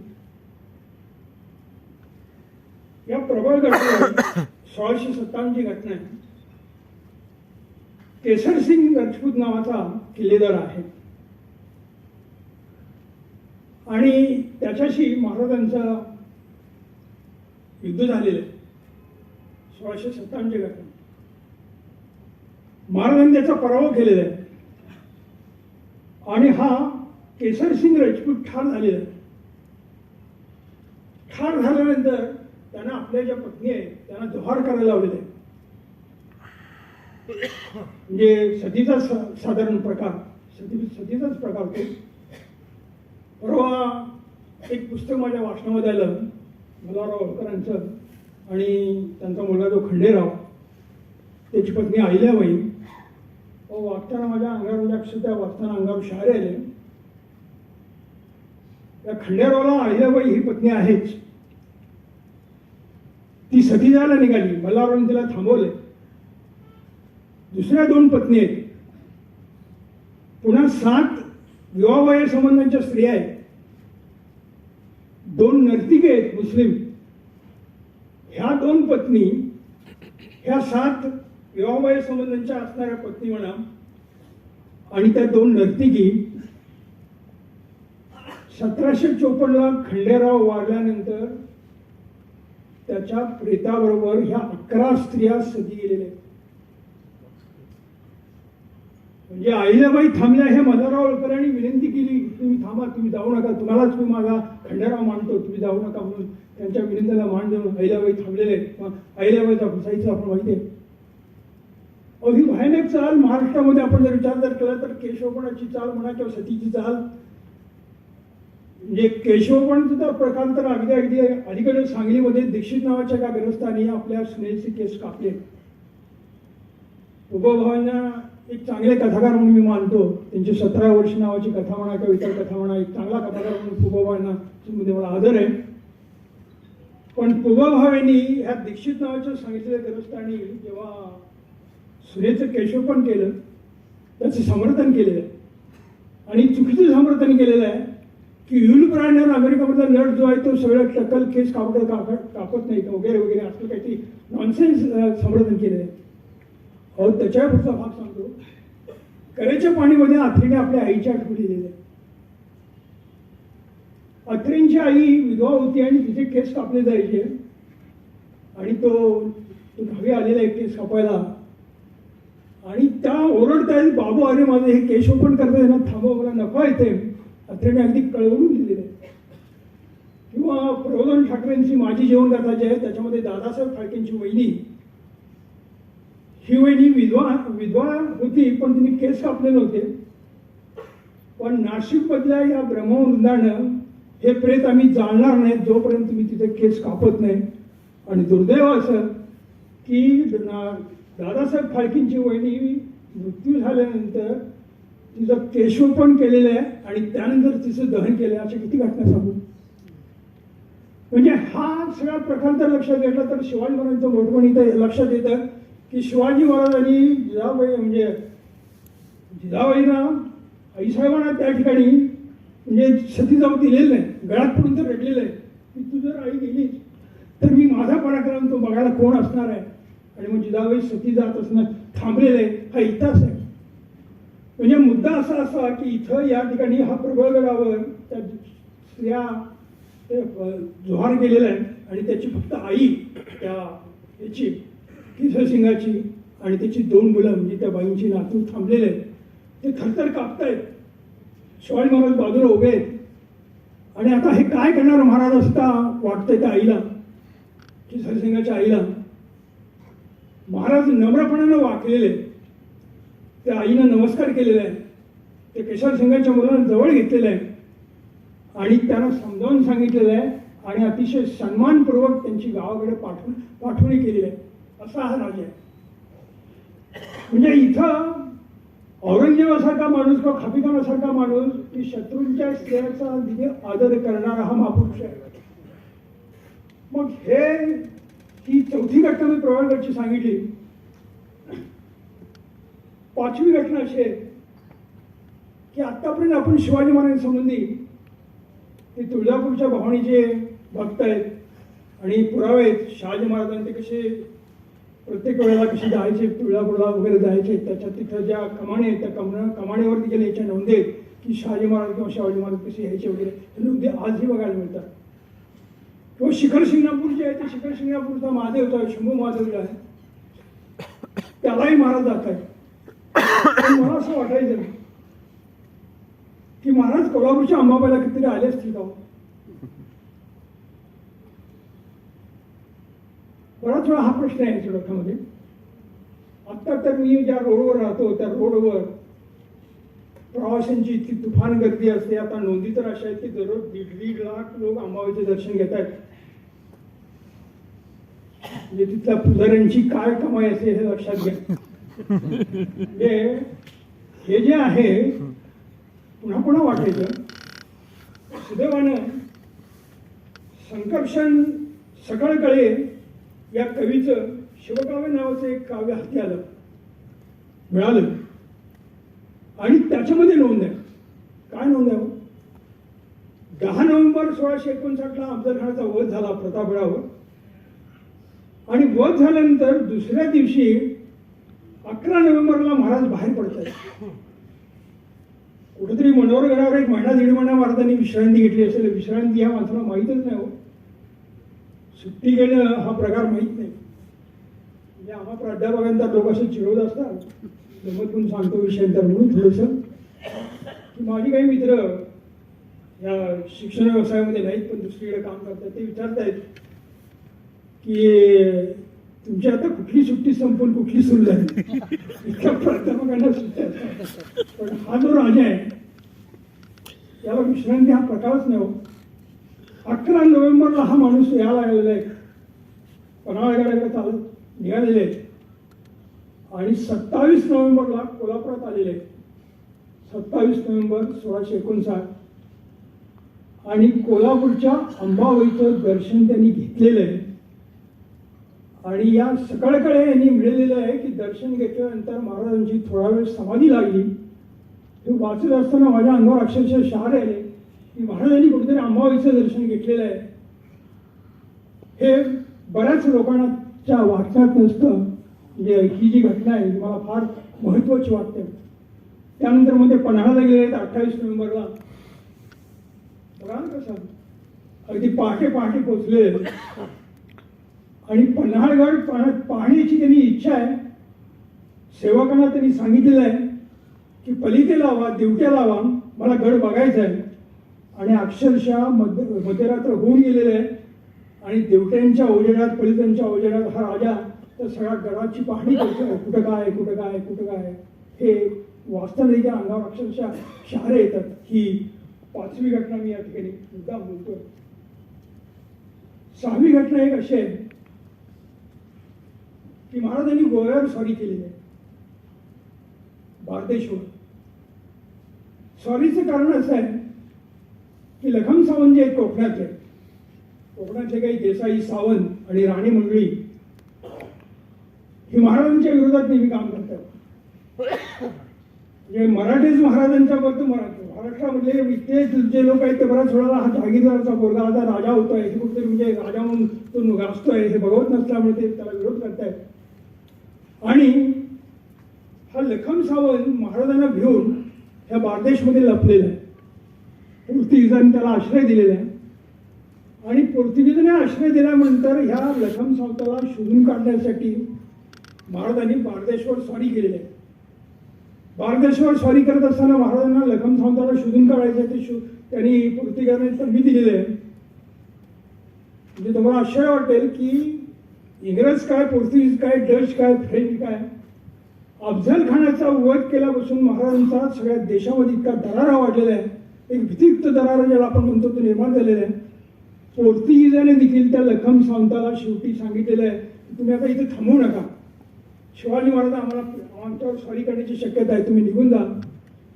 या प्रबळगडावर 1657 ची घटना आहे. केसरसिंग राजपूत नावाचा किल्लेदार आहे आणि त्याच्याशी महाराजांचं युद्ध झालेलं आहे. 1657 ची घटना. महाराजांनी त्याचा पराभव केलेला आहे आणि हा केसरसिंग राजपूत ठार झालेला आहे. ठार झाल्यानंतर त्यांना आपल्या ज्या पत्नी आहेत त्यांना जोहार करायला लावलेला आहे. म्हणजे सतीचा साधारण प्रकार, सतीचाच प्रकार तो. परवा एक पुस्तक माझ्या वाचनामध्ये आलं मल्हारराव होळकरांचं आणि त्यांचा मुलगा जो खंडेराव, त्याची पत्नी अहिल्याबाई. वाचताना माझ्या अंगावर म्हणजे अक्षरशः वाचताना अंगावर शहारे आले. त्या खंडेरावला अहिल्याबाई ही पत्नी आहेच. ती सती जायला निघाली, मल्हाररावांनी तिला थांबवले. दुसऱ्या 2 पत्नी आहेत. पुन्हा 7 विवाहवय संबंधांच्या स्त्रिया आहेत. 2 नर्तिके आहेत मुस्लिम. ह्या 2 पत्नी, ह्या 7 विवाहवय संबंधांच्या असणाऱ्या पत्नी म्हणा आणि त्या 2 नर्तिकी 1754ला खंडेराव वारल्यानंतर त्याच्या प्रेताबरोबर ह्या 11 स्त्रिया सती गेलेल्या आहेत. म्हणजे अहिल्याबाई थांबल्या. हे मल्हारराव होळकरांनी विनंती केली, तुम्ही थांबा, तुम्ही जाऊ नका, तुम्हालाच मी माझा खंडेराव मानतो, तुम्ही जाऊ नका म्हणून त्यांच्या विनंतीला मान देऊन अहिल्याबाई थांबलेले आहेत. अहिल्याबाईचा घुसाईचं आपण माहिती आहे. ही भयानक चाल महाराष्ट्रामध्ये आपण जर विचार केला तर केशवपणाची चाल म्हणा किंवा सतीची चाल. म्हणजे केशवपणाचा प्रकार तर अगदी अलीकडे सांगलीमध्ये दीक्षित नावाच्या एका ग्रस्तांनी आपल्या सुनेचे केस कापले. उभभावांना एक चांगले कथाकार म्हणून मी मानतो. त्यांची 17 वर्ष नावाची कथा म्हणा किंवा इतर कथा म्हणा, एक चांगला कथाकार म्हणून पुबाबाईंना मला आदर आहे. पण पुबाभावेंनी ह्या दीक्षित नावाच्या सांगितलेल्या ग्रस्तांनी जेव्हा सुनेचं केशवपण केलं त्याचं समर्थन केलेलं आहे आणि चुकीचं समर्थन केलेलं आहे की युल ब्रांडर अमेरिकेमधला नट जो आहे तो सगळं टक्कल केस कापत नाही वगैरे वगैरे असं काहीतरी नॉनसेन्स समर्थन केलेलं आहे. त्याच्या पुढचा भाग सांगतो. करेच्या पाणीमध्ये अथरीने आपल्या आईची आठवण दिलेली आहे. अथरींची आई विधवा होती आणि तिचे केस कापले जायचे आणि तो घावी आलेला एक केस कापायला आणि त्या ओरडतायत, बाबू अरे माझं हे केशव पण करताय ना, थांबव, मला नफा येते. अथरीने अगदी कळवून दिलेलं आहे किंवा प्रबोधन ठाकरेंची माझी जीवनगाथा जी आहे त्याच्यामध्ये दादासाहेब फाळकेंची वहिनी, ही वहिनी विधवा होती पण तिने केस कापले नव्हते. पण नाशिकमधल्या या ब्रह्मवृंदानं हे प्रेत आम्ही जाणणार नाही जोपर्यंत तुम्ही तिथे केस कापत नाही. आणि दुर्दैव असं की दादासाहेब फाळकेंची वहिनी मृत्यू झाल्यानंतर तिचं केशोपण केलेलं आहे आणि त्यानंतर तिचं दहन केलं आहे. अशा किती घटना सांगू. म्हणजे हा सगळा प्रकार जर लक्षात घेतला तर शिवाजी महाराजांचं मोठपण इथं लक्षात येतं की शिवाजी महाराजांनी जिजाबाई म्हणजे जिजाबाईंना आईसाहेबांना त्या ठिकाणी म्हणजे सती जाऊ दिलेलं नाही. गळ्यात पडून तर रडलेलं आहे की तू जर आई गेलीस तर मी माझा पराक्रम तो बघायला कोण असणार आहे. आणि मग जिजाबाई सती जात असणं थांबलेलं आहे. हा इतिहास आहे. म्हणजे मुद्दा असा असा की इथं या ठिकाणी हा प्रबळगडावर त्या स्त्रिया जोहार केलेला आहे आणि त्याची फक्त आई त्या याची किशोरसिंगाची आणि त्याची 2 मुलं म्हणजे त्या बाईंची नातू थांबलेले आहेत. ते थरथर कापतायत. शिवाजी महाराज बाजूला उभे आहेत. आणि आता हे काय करणार महाराज असता वाटतंय त्या आईला, किशोरसिंगाच्या आईला. महाराज नम्रपणानं वाकलेले, त्या आईनं नमस्कार केलेला आहे. ते किशोरसिंगाच्या मुलांना जवळ घेतलेलं आहे आणि त्यांना समजावून सांगितलेलं आहे आणि अतिशय सन्मानपूर्वक त्यांची गावाकडे पाठवणी केलेली आहे. असा हा राजा आहे. म्हणजे इथं औरंगजेबासारखा माणूस किंवा खापिकामासारखा माणूस की शत्रूंच्या स्त्रियांचा आदर करणारा हा महापुरुष आहे. मग ही 4थी घटना मी प्रबळगडची सांगितली. 5वी घटना अशी आहे की आतापर्यंत आपण शिवाजी महाराजांसंबंधी ते तुळजापूरच्या भवानीचे भक्त आहेत आणि पुरावे आहेत. शहाजी महाराजांनी ते कसे प्रत्येक वेळेला कसे जायचे तुळजापूरला वगैरे जायचे. त्याच्यात तिथं ज्या कमाणी आहेत त्या कमाणीवरती गेले याच्या नोंदी आहेत की शहाजी महाराज किंवा शिवाजी महाराज कसे यायचे वगैरे हे नोंदी आजही बघायला मिळतात. किंवा शिखर शिंगणापूर जे आहे ते शिखर शिंगणापूरचा महादेव जो आहे शंभू महादेव जो आहे त्यालाही महाराज जात आहेत. मला असं वाटायचं की महाराज कोल्हापूरच्या अंबाबाईला कितीतरी आले असतील का. बराच वेळा हा प्रश्न आहे याच्या डोक्यामध्ये. आत्ता तर मी ज्या रोडवर राहतो त्या रोडवर प्रवाशांची इतकी तुफान गर्दी असते. आता नोंदी तर अशा आहेत की दररोज 1.5 लाख लोक अंबाबाईचे दर्शन घेत आहेत. म्हणजे तिथल्या पुजाऱ्यांची काय कमाई असते हे लक्षात घ्या. हे जे आहे पुन्हा पुन्हा वाटायचं. सुदैवानं संकर्षण सकळकळे या कवीचं शिवकाव्य नावाचं एक काव्य हाती मिळालं आणि त्याच्यामध्ये नोंद आहे. काय नोंद आहे? 10 नोव्हेंबर 1659ला अफजलखानाचा वध झाला प्रतापगडावर आणि वध झाल्यानंतर दुसऱ्या दिवशी 11 नोव्हेंबरला महाराज बाहेर पडतात. कुठेतरी मनोहरगडावर 1 महिना 1.5 महिना महाराजांनी विश्रांती घेतली असेल. विश्रांती ह्या माणसाला माहीतच नाही हो. सुट्टी घेणं हा प्रकार माहीत नाही. म्हणजे आम्हा प्राध्यापकांचा लोक असं चिडवत असतात गमत म्हणून सांगतो विषयांतर म्हणून थोडंसं की माझी काही मित्र या शिक्षण व्यवसायामध्ये नाहीत पण दुसरीकडे काम करतात. ते विचारतायत की तुमची आता कुठली सुट्टी संपून कुठली सुरू झाली. इतक्या प्राध्यापकांना सुट्ट्या असतात. पण हा जो राजा आहे याला विश्रांती हा प्रकारच नाही हो. 11 नोव्हेंबरला हा माणूस यायला लागलेला आहे. पन्हाळगडाकडे चालत निघालेले आहे आणि 27 नोव्हेंबरला कोल्हापुरात आलेले आहे. 27 नोव्हेंबर 1659 आणि कोल्हापूरच्या अंबाबाईचं दर्शन त्यांनी घेतलेलं आहे. आणि या सकळकडे यांनी मिळालेलं आहे की दर्शन घेतल्यानंतर महाराजांची थोडा वेळ समाधी लागली. ते वाचत असताना माझ्या अंगावर अक्षरशः शहारे आले की महाराजांनी कुठेतरी अंबाबाईचं दर्शन घेतलेलं आहे. हे बऱ्याच लोकांच्या वाटण्यात नसतं. म्हणजे ही जी घटना आहे ही मला फार महत्त्वाची वाटते. त्यानंतर मग ते पन्हाळ्याला गेले 28 नोव्हेंबरला. बघा ना कसं अगदी पहाटे पोचले आणि पन्हाळगड पाहण्याची त्यांनी इच्छा आहे. सेवकांना त्यांनी सांगितलेलं आहे की पलिते लावा दिवट्या लावा मला गड बघायचा आहे. आणि अक्षरशः मध्यरात्र होऊन गेलेले आहे. आणि देवट्यांच्या ओजेड्यात, पलितांच्या ओजेड्यात हा राजा त्या सगळ्या गडाची पाहणी करतोय, कुठं काय कुठं काय कुठं काय. हे वास्तविक अंगावर अक्षरशः शहारे येतात. ही 5वी घटना मी या ठिकाणी मुद्दा बोलतोय. 6वी घटना एक अशी आहे की महाराजांनी गोव्यावर स्वारी केलेली आहे, बारदेश्वर. स्वारीचं कारण असं आहे की लखम सावंत जे आहेत कोकणातले काही देसाई, सावंत आणि राणी मंडळी ही महाराजांच्या विरोधात नेहमी काम करतात. म्हणजे मराठीच महाराजांच्या बद्दल महाराष्ट्रामधले इथले जे लोक आहेत ते बऱ्याच वेळाला हा जहागीरदाराचा पोरगा आता राजा होतोय, हे कुठे म्हणजे राजा म्हणून तो गाजतोय हे बघवत नसल्यामुळे ते त्याला विरोध करतायत. आणि हा लखम सावंत महाराजांना घेऊन ह्या बारदेशमध्ये लपलेला आहे. पोर्तुगीजांनी त्याला आश्रय दिलेला आहे. आणि पोर्तुगीजांनी आश्रय दिल्यानंतर ह्या लखम सावंताला शोधून काढण्यासाठी महाराजांनी बारदेशवर स्वारी केलेली आहे. बारदेशवर स्वारी करत असताना महाराजांना लखम सावंताला शोधून काढायचं ते त्यांनी पोर्तुगीजांनी संधी दिलेली आहे. म्हणजे तुम्हाला आश्चर्य वाटेल की इंग्रज काय, पोर्तुगीज काय, डच काय, फ्रेंच काय, अफजल खानाचा वध केल्यापासून महाराजांचा सगळ्या देशामध्ये इतका दरारा वाढलेला आहे. एक भीतियुक्त दरारा ज्याला आपण म्हणतो तो निर्माण झालेला आहे. पोर्तुगीजाने देखील त्या लखम सावंताला शेवटी सांगितलेलं आहे की तुम्ही आता इथे थांबू नका. शिवाजी महाराज आमच्यावर स्वारी करण्याची शक्यता आहे, तुम्ही निघून जा.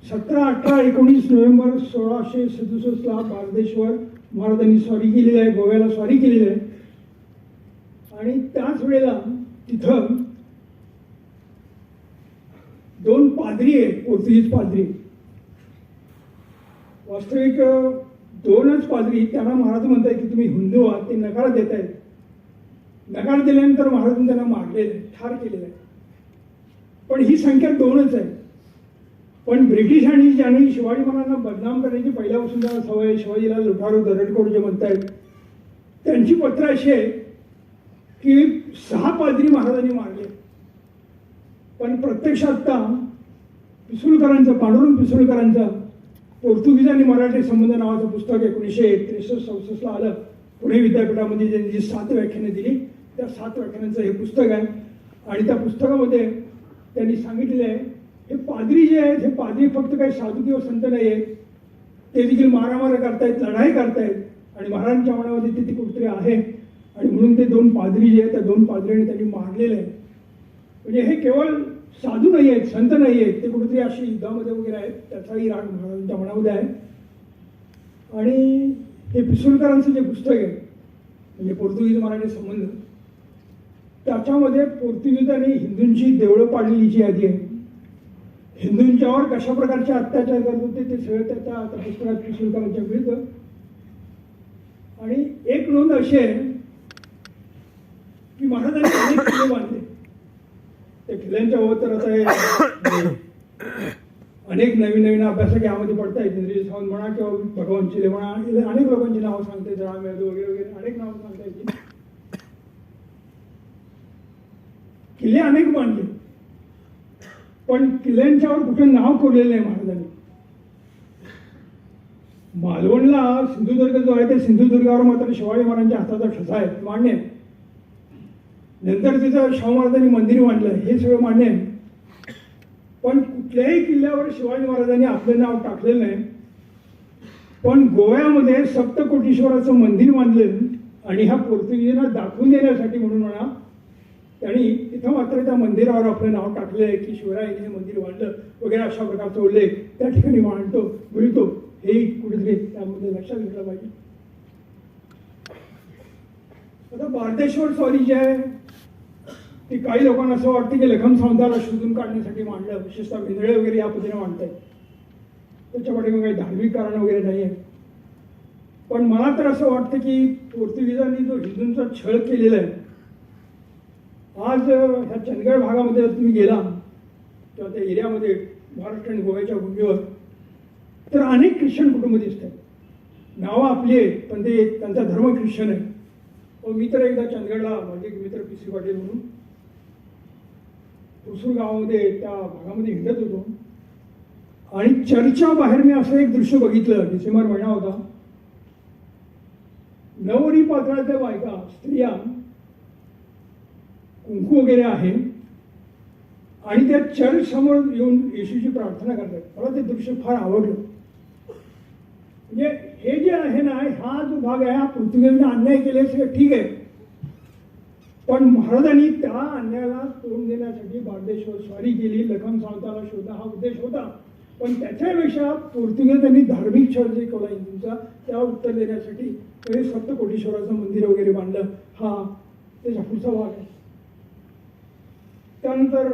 17, 18, 19 नोव्हेंबर 1667 बारदेशवर महाराजांनी स्वारी केलेली आहे, गोव्याला स्वारी केलेली आहे. आणि त्याच वेळेला तिथं 2 पाद्री आहेत, पोर्तुगीज पाद्री. वास्तविक 2च पाद्री. त्यांना महाराज म्हणतात की तुम्ही हिंदू आहात, ते नकार देत आहेत. नकार दिल्यानंतर महाराजांनी त्यांना मारलेलं आहे, ठार केलेलं आहे. पण ही संख्या 2च आहे. पण ब्रिटिशांनी ज्यांनी शिवाजी महाराजांना बदनाम करण्याची पहिल्यापासून त्यांना सवय, शिवाजीला लुटारू दरोडेखोर जे म्हणतायत, त्यांची पत्र अशी आहे की 6 पाद्री महाराजांनी मारले. पण प्रत्यक्षात पिसुलकरांचं, पांडुरंग पिसुलकरांचं पोर्तुगीज आणि मराठी संबंध नावाचं पुस्तक 1963-64 आलं. पुणे विद्यापीठामध्ये ज्यांनी जी 7 व्याख्याने दिली त्या 7 व्याख्यानांचं हे पुस्तक आहे. आणि त्या पुस्तकामध्ये त्यांनी सांगितलेलं आहे हे पाद्री जे आहेत हे पाद्री फक्त काही साधू किंवा संत नाही आहेत, ते देखील मारामार करतायत, लढाई करतायत. आणि महाराजांच्या मनामध्ये ते कुठेतरी आहे. आणि म्हणून ते 2 पाद्री जे आहेत त्या 2 पाद्रींनी त्यांनी मारलेले आहे. म्हणजे हे केवळ साधू नाही आहेत, संत नाही आहेत, ते कुठेतरी अशी युद्धामध्ये वगैरे आहेत. त्याचाही राग महाराजांच्या मनामध्ये आहे. आणि हे पिसुलकरांचं जे पुस्तक आहे म्हणजे पोर्तुगीज मराठी संबंध, त्याच्यामध्ये पोर्तुगीजांनी हिंदूंची देवळं पाडलेली जी यादी आहे, हिंदूंच्यावर कशा प्रकारचे अत्याचार करत होते ते सगळं त्या पुस्तकात पिसुलकरांच्या मिळतं. आणि एक नोंद अशी आहे की महाराजांनी अनेक किल्ले बांधले. त्या किल्ल्यांच्या तर आता हे अनेक नवीन अभ्यासक यामध्ये पडतायत. इंद्रिय सावंत म्हणा किंवा भगवान चिले म्हणा, अनेक लोकांची नावं सांगता येतात, राम यादव वगैरे वगैरे अनेक नावं सांगता येतील. किल्ले अनेक बांधले पण किल्ल्यांच्यावर कुठे नाव कोरलेलं नाही महाराजांनी. मालवणला सिंधुदुर्ग जो आहे त्या सिंधुदुर्गावर मात्र शिवाजी महाराजांच्या हाताचा ठसा आहे, मान्य आहे. नंतर तिथं शाहू महाराजांनी मंदिर बांधलं, हे सगळं मान्य आहे. पण कुठल्याही किल्ल्यावर शिवाजी महाराजांनी आपलं नाव टाकलेलं नाही. पण गोव्यामध्ये सप्तकोटीश्वराचं मंदिर बांधलं आणि ह्या पोर्तुगीजांना दाखवून देण्यासाठी म्हणून म्हणा त्यांनी तिथं मात्र त्या मंदिरावर आपलं नाव टाकलं आहे की शिवरायांनी हे मंदिर बांधलं वगैरे अशा प्रकारचा उल्लेख त्या ठिकाणी मिळतो. हे कुठेतरी त्यामध्ये लक्षात घेतलं पाहिजे. आता बारदेश्वर स्वारी जी आहे ती काही लोकांना असं वाटतं की लखम सावंताला शोधून काढण्यासाठी मांडलं, विशेषतः भेंदळे वगैरे या पद्धतीने मांडतायत. त्याच्या पाठीमागे काही धार्मिक कारण वगैरे नाही आहे. पण मला तर असं वाटतं की पोर्तुगीजांनी जो हिंदूंचा छळ केलेला आहे, आज ह्या चंदगड भागामध्ये जर तुम्ही गेला किंवा त्या एरियामध्ये महाराष्ट्र आणि गोव्याच्या भूमीवर तर अनेक ख्रिश्चन कुटुंब दिसतात. नावं आपली आहेत पण ते त्यांचा धर्म ख्रिश्चन आहे. मी तर एकदा चंदगडला माझे एक मित्र PC पाटील म्हणून हुसूर गावामध्ये त्या भागामध्ये हिंडत होतो आणि चर्चच्या बाहेर मी असं एक दृश्य बघितलं. डिसेंबर महिना होता. नवरी पात्राच्या बायका, स्त्रिया कुंकू वगैरे आहे आणि त्या चर्च समोर येऊन येशूची प्रार्थना करतात. मला ते दृश्य फार आवडलं. म्हणजे हे जे आहे ना, हा जो भाग आहे, हा पोर्तुगीजांनी अन्याय केले सगळं ठीक आहे, पण महाराजांनी त्या अन्यायाला तोंड देण्यासाठी बारदेश्वर स्वारी केली, लखम सावताला शोधा हा उद्देश होता. पण त्याच्यापेक्षा पोर्तुगीजांनी धार्मिक छळ जे केला हिंदूंचा त्याला उत्तर देण्यासाठी सप्तकोटीश्वराचं मंदिर वगैरे बांधलं. हा त्याचा पुढचा भाग आहे. त्यानंतर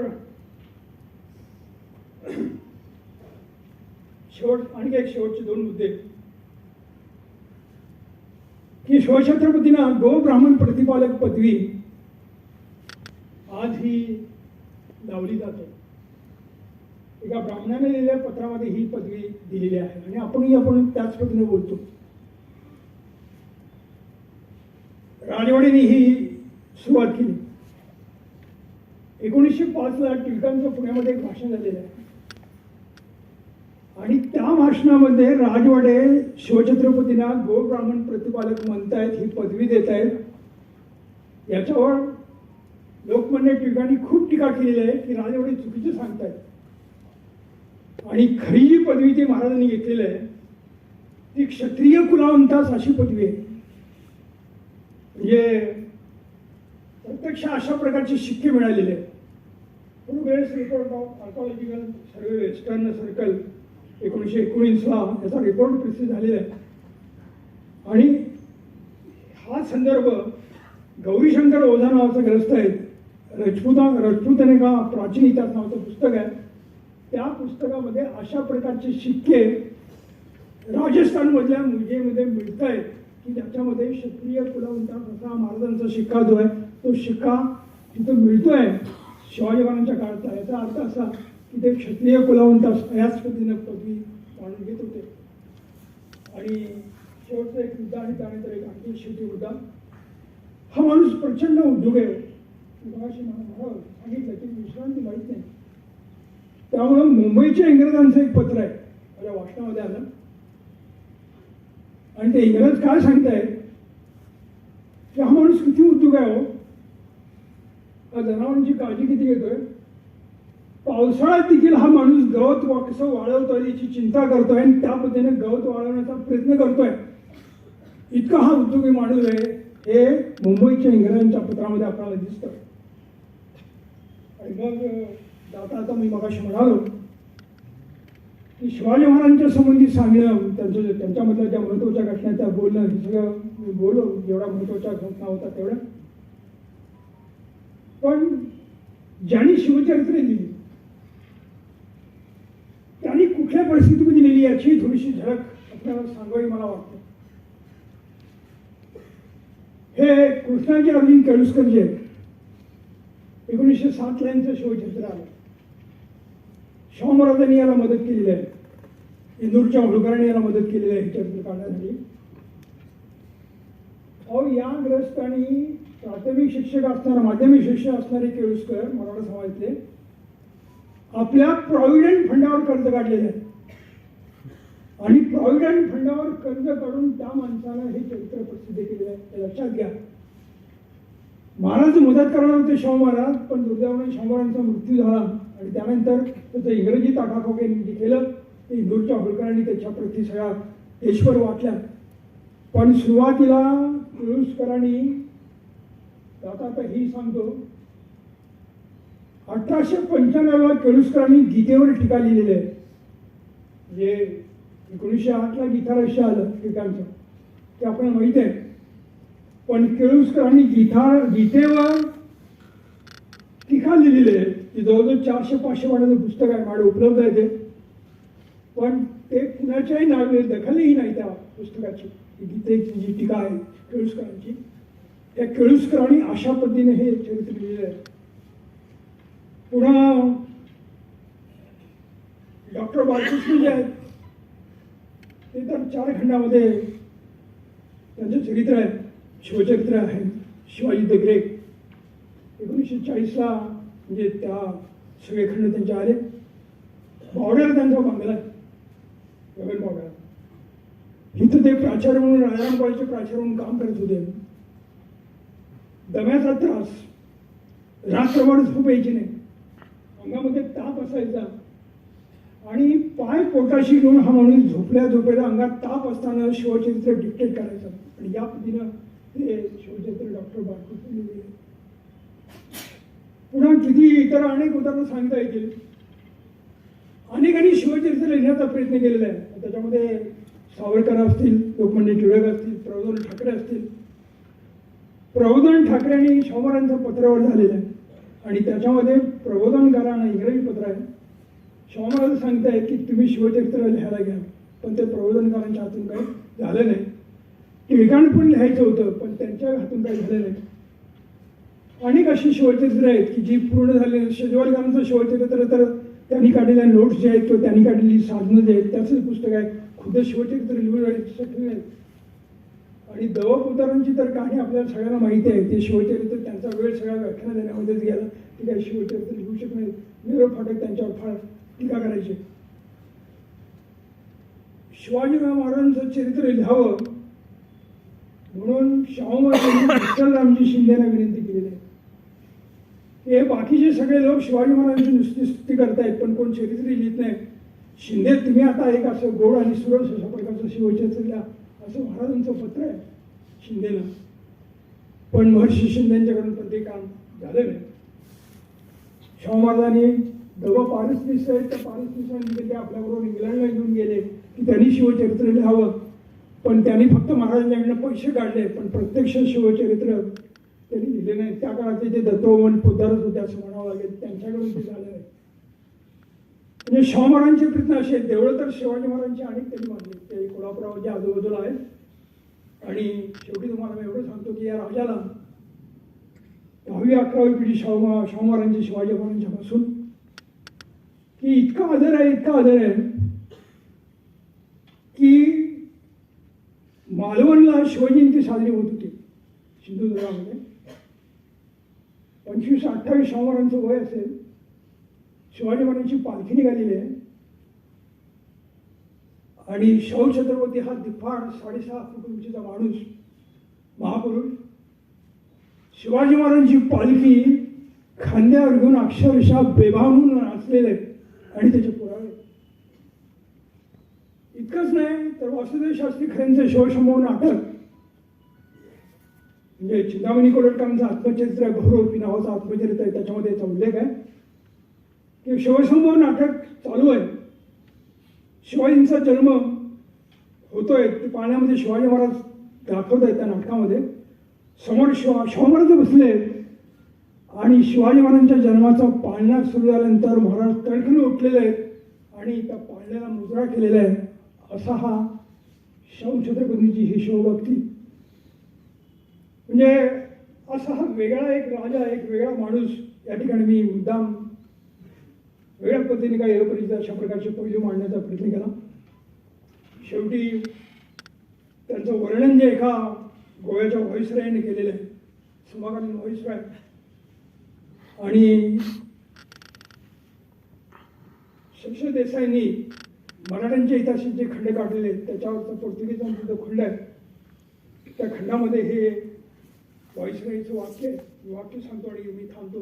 आणखी एक शेवटचे 2 मुद्दे की शिवछत्रपतींना गो ब्राह्मण प्रतिपालक पदवी आज ही लावली जाते. एका ब्राह्मणाने लिहिलेल्या पत्रामध्ये ही पदवी दिलेली आहे आणि आपण त्याच पद्धतीने बोलतो. राजवाडेने ही सुरुवात केली. 1905 ला टिळकांचं पुण्यामध्ये एक भाषण झालेलं आहे आणि त्या भाषणामध्ये राजवाडे शिवछत्रपतींना गो ब्राह्मण प्रतिपालक म्हणतायत, ही पदवी देत आहेत. याच्यावर लोकमान्य टिळकांनी खूप टीका केलेली आहे की राजवाडे चुकीचे सांगतायत आणि खरी जी पदवी ती महाराजांनी घेतलेली आहे ती क्षत्रिय कुलावंतास अशी पदवी आहे. म्हणजे प्रत्यक्ष अशा प्रकारचे शिक्के मिळालेले आहेत. Progress report of archaeological survey western circle 1919 ला याचा रिपोर्ट प्रसिद्ध झालेला आहे आणि हा संदर्भ गौरीशंकर ओझा नावाचा ग्रस्त आहे. राजपूताने का प्राचीन इतिहास नावाचं पुस्तक आहे. त्या पुस्तकामध्ये अशा प्रकारचे शिक्के राजस्थानमधल्या मुंजेमध्ये मिळत आहेत की ज्याच्यामध्ये क्षत्रिय कुलवंता असा महाराजांचा शिक्का जो आहे तो शिक्का तिथं मिळतोय शिवाजी महाराजांच्या काळाचा. याचा अर्थ असा की ते क्षत्रिय कुलवंत याच पद्धतीनं पदवी मानून घेत होते. आणि शेवटचा एक मुद्दा आणि त्यानंतर एक आणखी शेवटी मुद्दा. हा माणूस प्रचंड उद्योग आहे. मगाशी मला सांगितलं की विश्रांती माहीत नाही. त्यामुळं मुंबईच्या इंग्रजांचं एक पत्र आहे माझ्या वाचनामध्ये आलं आणि ते इंग्रज काय सांगतायत की हा माणूस किती उद्योग आहे हो. हा जनावरांची काळजी किती घेतोय. पावसाळ्यात देखील हा माणूस गवत कसं वाळवतोय याची चिंता करतोय आणि त्या पद्धतीने गवत वाळवण्याचा प्रयत्न करतोय. इतका हा उद्योगी माणूस आहे हे मुंबईच्या इंग्रजांच्या पत्रामध्ये आपल्याला दिसतं. आणि मग आता मी मगाशी म्हणालो की शिवाजी महाराजांच्या संबंधी सांगणं, त्यांच्यामधल्या ज्या महत्त्वाच्या घटना त्या बोलणं, हे सगळं मी बोललो जेवढ्या महत्त्वाच्या घटना होता तेवढ्या. पण ज्यांनी शिवचरित्र लिहिली त्यांनी कुठल्या परिस्थितीमध्ये लिहिली याची थोडीशी झलक आपल्याला सांगावी मला वाटतं. हे कृष्णाजी अरविंद केळुसकर जे 1907 ला यांचं शिवचरित्र आलं. शाहू महाराजांनी याला मदत केलेली आहे. इंदूरच्या होळकरांनी याला मदत केलेली आहे चरित्र काढण्यासाठी. अहो या ग्रस्तांनी प्राथमिक शिक्षक असणारा माध्यमिक शिक्षक असणारे केळुसकर मराठा समाजातले आपल्या प्रॉव्हिडंट फंडावर कर्ज काढलेले आहे आणि प्रॉव्हिडंट फंडावर कर्ज काढून त्या माणसानं हे चरित्र प्रसिद्ध केलेलं आहे. हे लक्षात घ्या. महाराज मदत करणार होते शाहू महाराज, पण दुर्दैवाने शाहू महाराजांचा मृत्यू झाला आणि त्यानंतर त्याचं इंग्रजी ताटाखोके केलं. ते इंदूरच्या होळकरांनी त्याच्या प्रती सगळ्या देशभर वाटल्या. पण सुरुवातीला केळुसकरांनी आता ही सांगतो 1895 ला केळुसकरांनी गीतेवर टीका लिहिलेली आहे. म्हणजे 1908 ला गीतारहस्य आलं टीकांचं ते आपल्याला माहित आहे. पण केळुसकरांनी गीतेवर टीका लिहिलेली आहे. ती जवळजवळ 400-500 पानाचं पुस्तक आहे. माझ्या उपलब्ध आहे ते. पण ते कुणाच्याही नावे दखलही नाही त्या पुस्तकाची. गीतेची जी टीका आहे केळुसकरांची, त्या केळुसकरांनी अशा पद्धतीने हे चरित्र लिहिलेलं आहे. पुन्हा डॉक्टर बालकृष्ण जे आहेत ते तर 4 खंडामध्ये त्यांचं चरित्र आहे, शिवचरित्र आहे. शिवाजी द ग्रेट 1940 ला म्हणजे त्या सगळे खंड त्यांचे आले. बावड्याला त्यांचा बांधला आहे, गगन बावड्याला. इथं ते प्राचार्य म्हणून राजाराम कॉलेजचे प्राचार्य म्हणून काम करत होते. दम्याचा त्रास, रात्रभर झोप यायची नाही, अंगामध्ये ताप असायचा आणि पाय पोटाशी घेऊन हा माणूस झोपल्या झोपेला अंगात ताप असताना शिवचरित्र डिक्टेट करायचं. आणि या पद्धतीनं ते शिवचरित्र डॉक्टर बारकोटे लिहिले. पुन्हा किती इतर अनेक उदाहरणं सांगता येतील. अनेकांनी शिवचरित्र लिहिण्याचा प्रयत्न केलेला आहे. त्याच्यामध्ये सावरकर असतील, लोकमान्य टिळक असतील, प्रबोधन ठाकरे असतील. प्रबोधन ठाकरे आणि शाहूमहाराजांचं पत्रावर झालेलं आहे आणि त्याच्यामध्ये प्रबोधनकारांना इंग्रजी पत्र आहे. शाहूमहाराज सांगतायत की तुम्ही शिवचरित्र लिहायला घ्या, पण ते प्रबोधनकारांच्या हातून काही झालं नाही. टिळकांना पण लिहायचं होतं, पण त्यांच्या हातून काही झालं नाही. अनेक अशी शिवचरित्र आहेत की जी पूर्ण झाले. शेजवालकरांचं शिवचरित्र तर त्यांनी काढलेल्या नोट्स जे आहेत किंवा त्यांनी काढलेली साधनं जे आहेत त्याचंच पुस्तक आहे. खुद्द शिवचरित्र लिहून शकले नाहीत. आणि दवापुतारांची तर कहाणी आपल्याला सगळ्यांना माहिती आहे. ते शिवचरित्र त्यांचा वेळ सगळ्या व्याख्यान देण्यामध्येच गेला. ते काही शिवचरित्र लिहू शकत नाहीत. निरोप फाटक त्यांच्यावर फार टीका करायचे. शिवाजी महाराजांचं चरित्र लिहावं म्हणून शाहू महाराजांनी विठ्ठलरामजी शिंदेना विनंती केलेली आहे. हे बाकीचे सगळे लोक शिवाजी महाराजांची नुसती स्तुती करतायत, पण कोण चरित्र लिहित नाही. शिंदे तुम्ही आता एक असं गोड आणि सुरस अशा प्रकारचं शिवचरित्र लिहा, असं महाराजांचं पत्र आहे शिंदेला. पण महर्षी शिंदेच्याकडून पण ते काम झालं नाही. शाहू महाराजांनी दवा पारसनीस आहेत, त्या पारसनीसांनी ते आपल्याबरोबर इंग्लंडला घेऊन गेले की त्यांनी शिवचरित्र लिहावं, पण त्यांनी फक्त महाराजांच्याकडनं पैसे काढले, पण प्रत्यक्ष शिवचरित्र त्यांनी लिहिले नाही. त्या काळाचे जे दत्तोमन पोद्दारच होते असं म्हणावं लागेल, त्यांच्याकडून ते झालं नाही. म्हणजे शाहू महाराजांचे प्रयत्न असे आहेत. देवळं तर शिवाजी महाराजांचे अनेक त्यांनी बांधले, ते कोल्हापुरामध्ये आजूबाजूला आहेत. आणि शेवटी तुम्हाला मी एवढं सांगतो की या राजाला 10वी-11वी पिढी शाहू महाराजांची शिवाजी महाराजांच्यापासून की इतका आदर आहे की मालवणला शिवजयंती साजरी होत होती सिंधुदुर्गामध्ये. 25-28 शाहू महाराजांचं वय असेल. शिवाजी महाराजांची पालखी निघालेली आहे आणि शाहू छत्रपती हा दिफाड 6.5 फूट उंचीचा माणूस, महापुरुष, शिवाजी महाराजांची पालखी खांद्यावर घेऊन अक्षरशः बेभान नाचलेले आणि त्याचे पुरावे. इतकंच नाही तर वासुदेव शास्त्री खरेंचं शिवशंभो नाटक, म्हणजे चिंतामणी कोल्हटकरांचं आत्मचरित्र बहुरूपी नावाचं आत्मचरित्र आहे, त्याच्यामध्ये याचा उल्लेख आहे की शिवशंभो नाटक चालू आहे. शिवाजींचा जन्म होतोय ते पाण्यामध्ये शिवाजी महाराज दाखवत आहेत त्या नाटकामध्ये. समोर शाहू महाराज बसले आणि शिवाजी महाराजांच्या जन्माचा पाळणा सुरू झाल्यानंतर महाराज तडकीने उठलेले आहेत आणि त्या पाळण्याला मुजरा केलेला आहे. असा हा शाहू छत्रपतींची ही शिवभक्ती. म्हणजे असा हा वेगळा एक राजा, एक वेगळा माणूस या ठिकाणी मी मुद्दाम वेगळ्या पद्धतीने काही अपरिचित अशा प्रकारचे पैलू मांडण्याचा प्रयत्न केला. शेवटी त्यांचं वर्णन जे एका गोव्याच्या व्हॉइसरॉयने केलेलं आहे, समकालीन व्हॉइसरॉय, आणि शमशेर देसाईंनी मराठ्यांच्या इतिहासाचे जे खंड काढलेले आहेत त्याच्यावरचा पोर्तुगीजांचा जो खंड आहे त्या खंडामध्ये हे व्हॉइसरॉयचं वाक्य आहे. वाक्य सांगतो आणि मी थांबतो.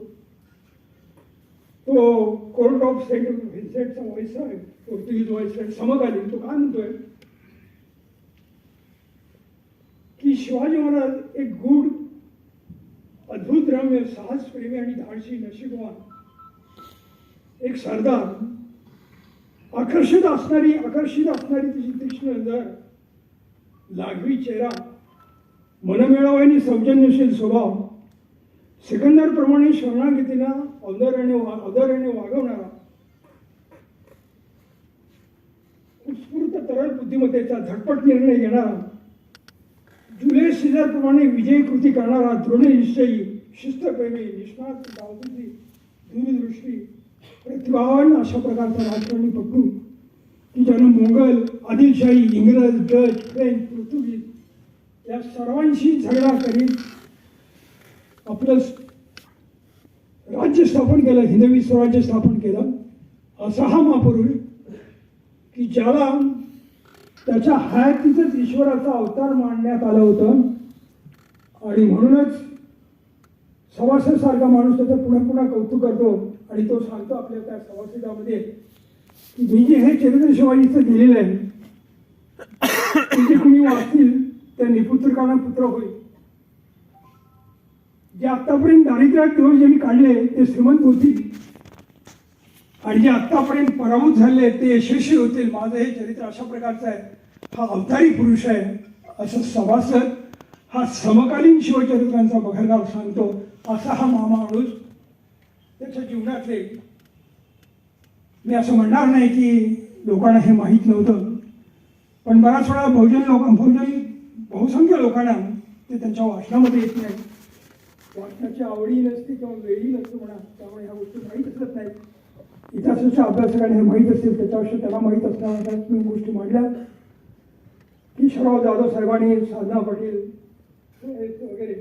तो कोर्ट ऑफ सेंट व्हिन्सेंटचा व्हॉइसरॉय, पोर्तुगीज व्हॉइसरॉय समकालीन, तो काय म्हणतोय की शिवाजी महाराज एक गूढ, अद्भुत रम्य, साहसप्रेमी आणि धाडसी नशीबवान एक सरदार, आकर्षित असणारी तिची तीक्ष्ण नजर, लाघवी चेहरा, मनमिळावू सौजन्यशील स्वभाव, सिकंदरप्रमाणे शरणागतीला औदार्याने वागवणारा, उत्स्फूर्त तरल बुद्धिमत्तेचा झटपट निर्णय घेणारा, जुलियस सीझरप्रमाणे विजयी कृती करणारा, दृढनिश्चयी, शिस्तप्रेमी, निष्णात, डावपेची, दूरदृष्टी, प्रतिभावान अशा प्रकारचा राजकारणी पटू की ज्यानं मोंगल, आदिलशाही, इंग्रज, डच, फ्रेंच, पोर्तुगीज या सर्वांशी झगडा करीत आपलं राज्य स्थापन केलं, हिंदवी स्वराज्य स्थापन केलं. असा हा महापुरुष की ज्याला त्याच्या हयातीतच ईश्वराचा अवतार मांडण्यात आलं होतं आणि म्हणूनच सभासदासारखा माणूस त्याचं पुन्हा पुन्हा कौतुक करतो आणि तो सांगतो आपल्या त्या सभासदामध्ये की मी जे हे चरित्र शिवाजीचं दिलेलं आहे ते कुणी वाचतील त्या निपुत्रकांना पुत्र होईल. जे आतापर्यंत दारिद्र्यात दिवस ज्यांनी काढले ते श्रीमंत होतील आणि जे आतापर्यंत पराभूत झाले ते यशस्वी होतील. माझं हे चरित्र अशा प्रकारचं आहे, हा अवतारी पुरुष आहे असं सभासद हा समकालीन शिवचरित्रांचा बखरगार सांगतो. असा हा महामाणूस त्याच्या जीवनातले, मी असं म्हणणार नाही की लोकांना हे माहीत नव्हतं, पण बराच वेळा बहुसंख्य लोकांना ते त्यांच्या वाचनामध्ये येत नाही. वाचनाची आवडी नसते किंवा वेळी नसते म्हणा, त्यामुळे ह्या गोष्टी माहीत असत नाहीत. इतिहासाच्या अभ्यासकांना हे माहीत असेल त्याच्याविषयी त्यांना माहीत असणाऱ्या मी गोष्टी मांडल्या. किशोरराव जाधव साहेबांनी, साधना पाटील वगैरे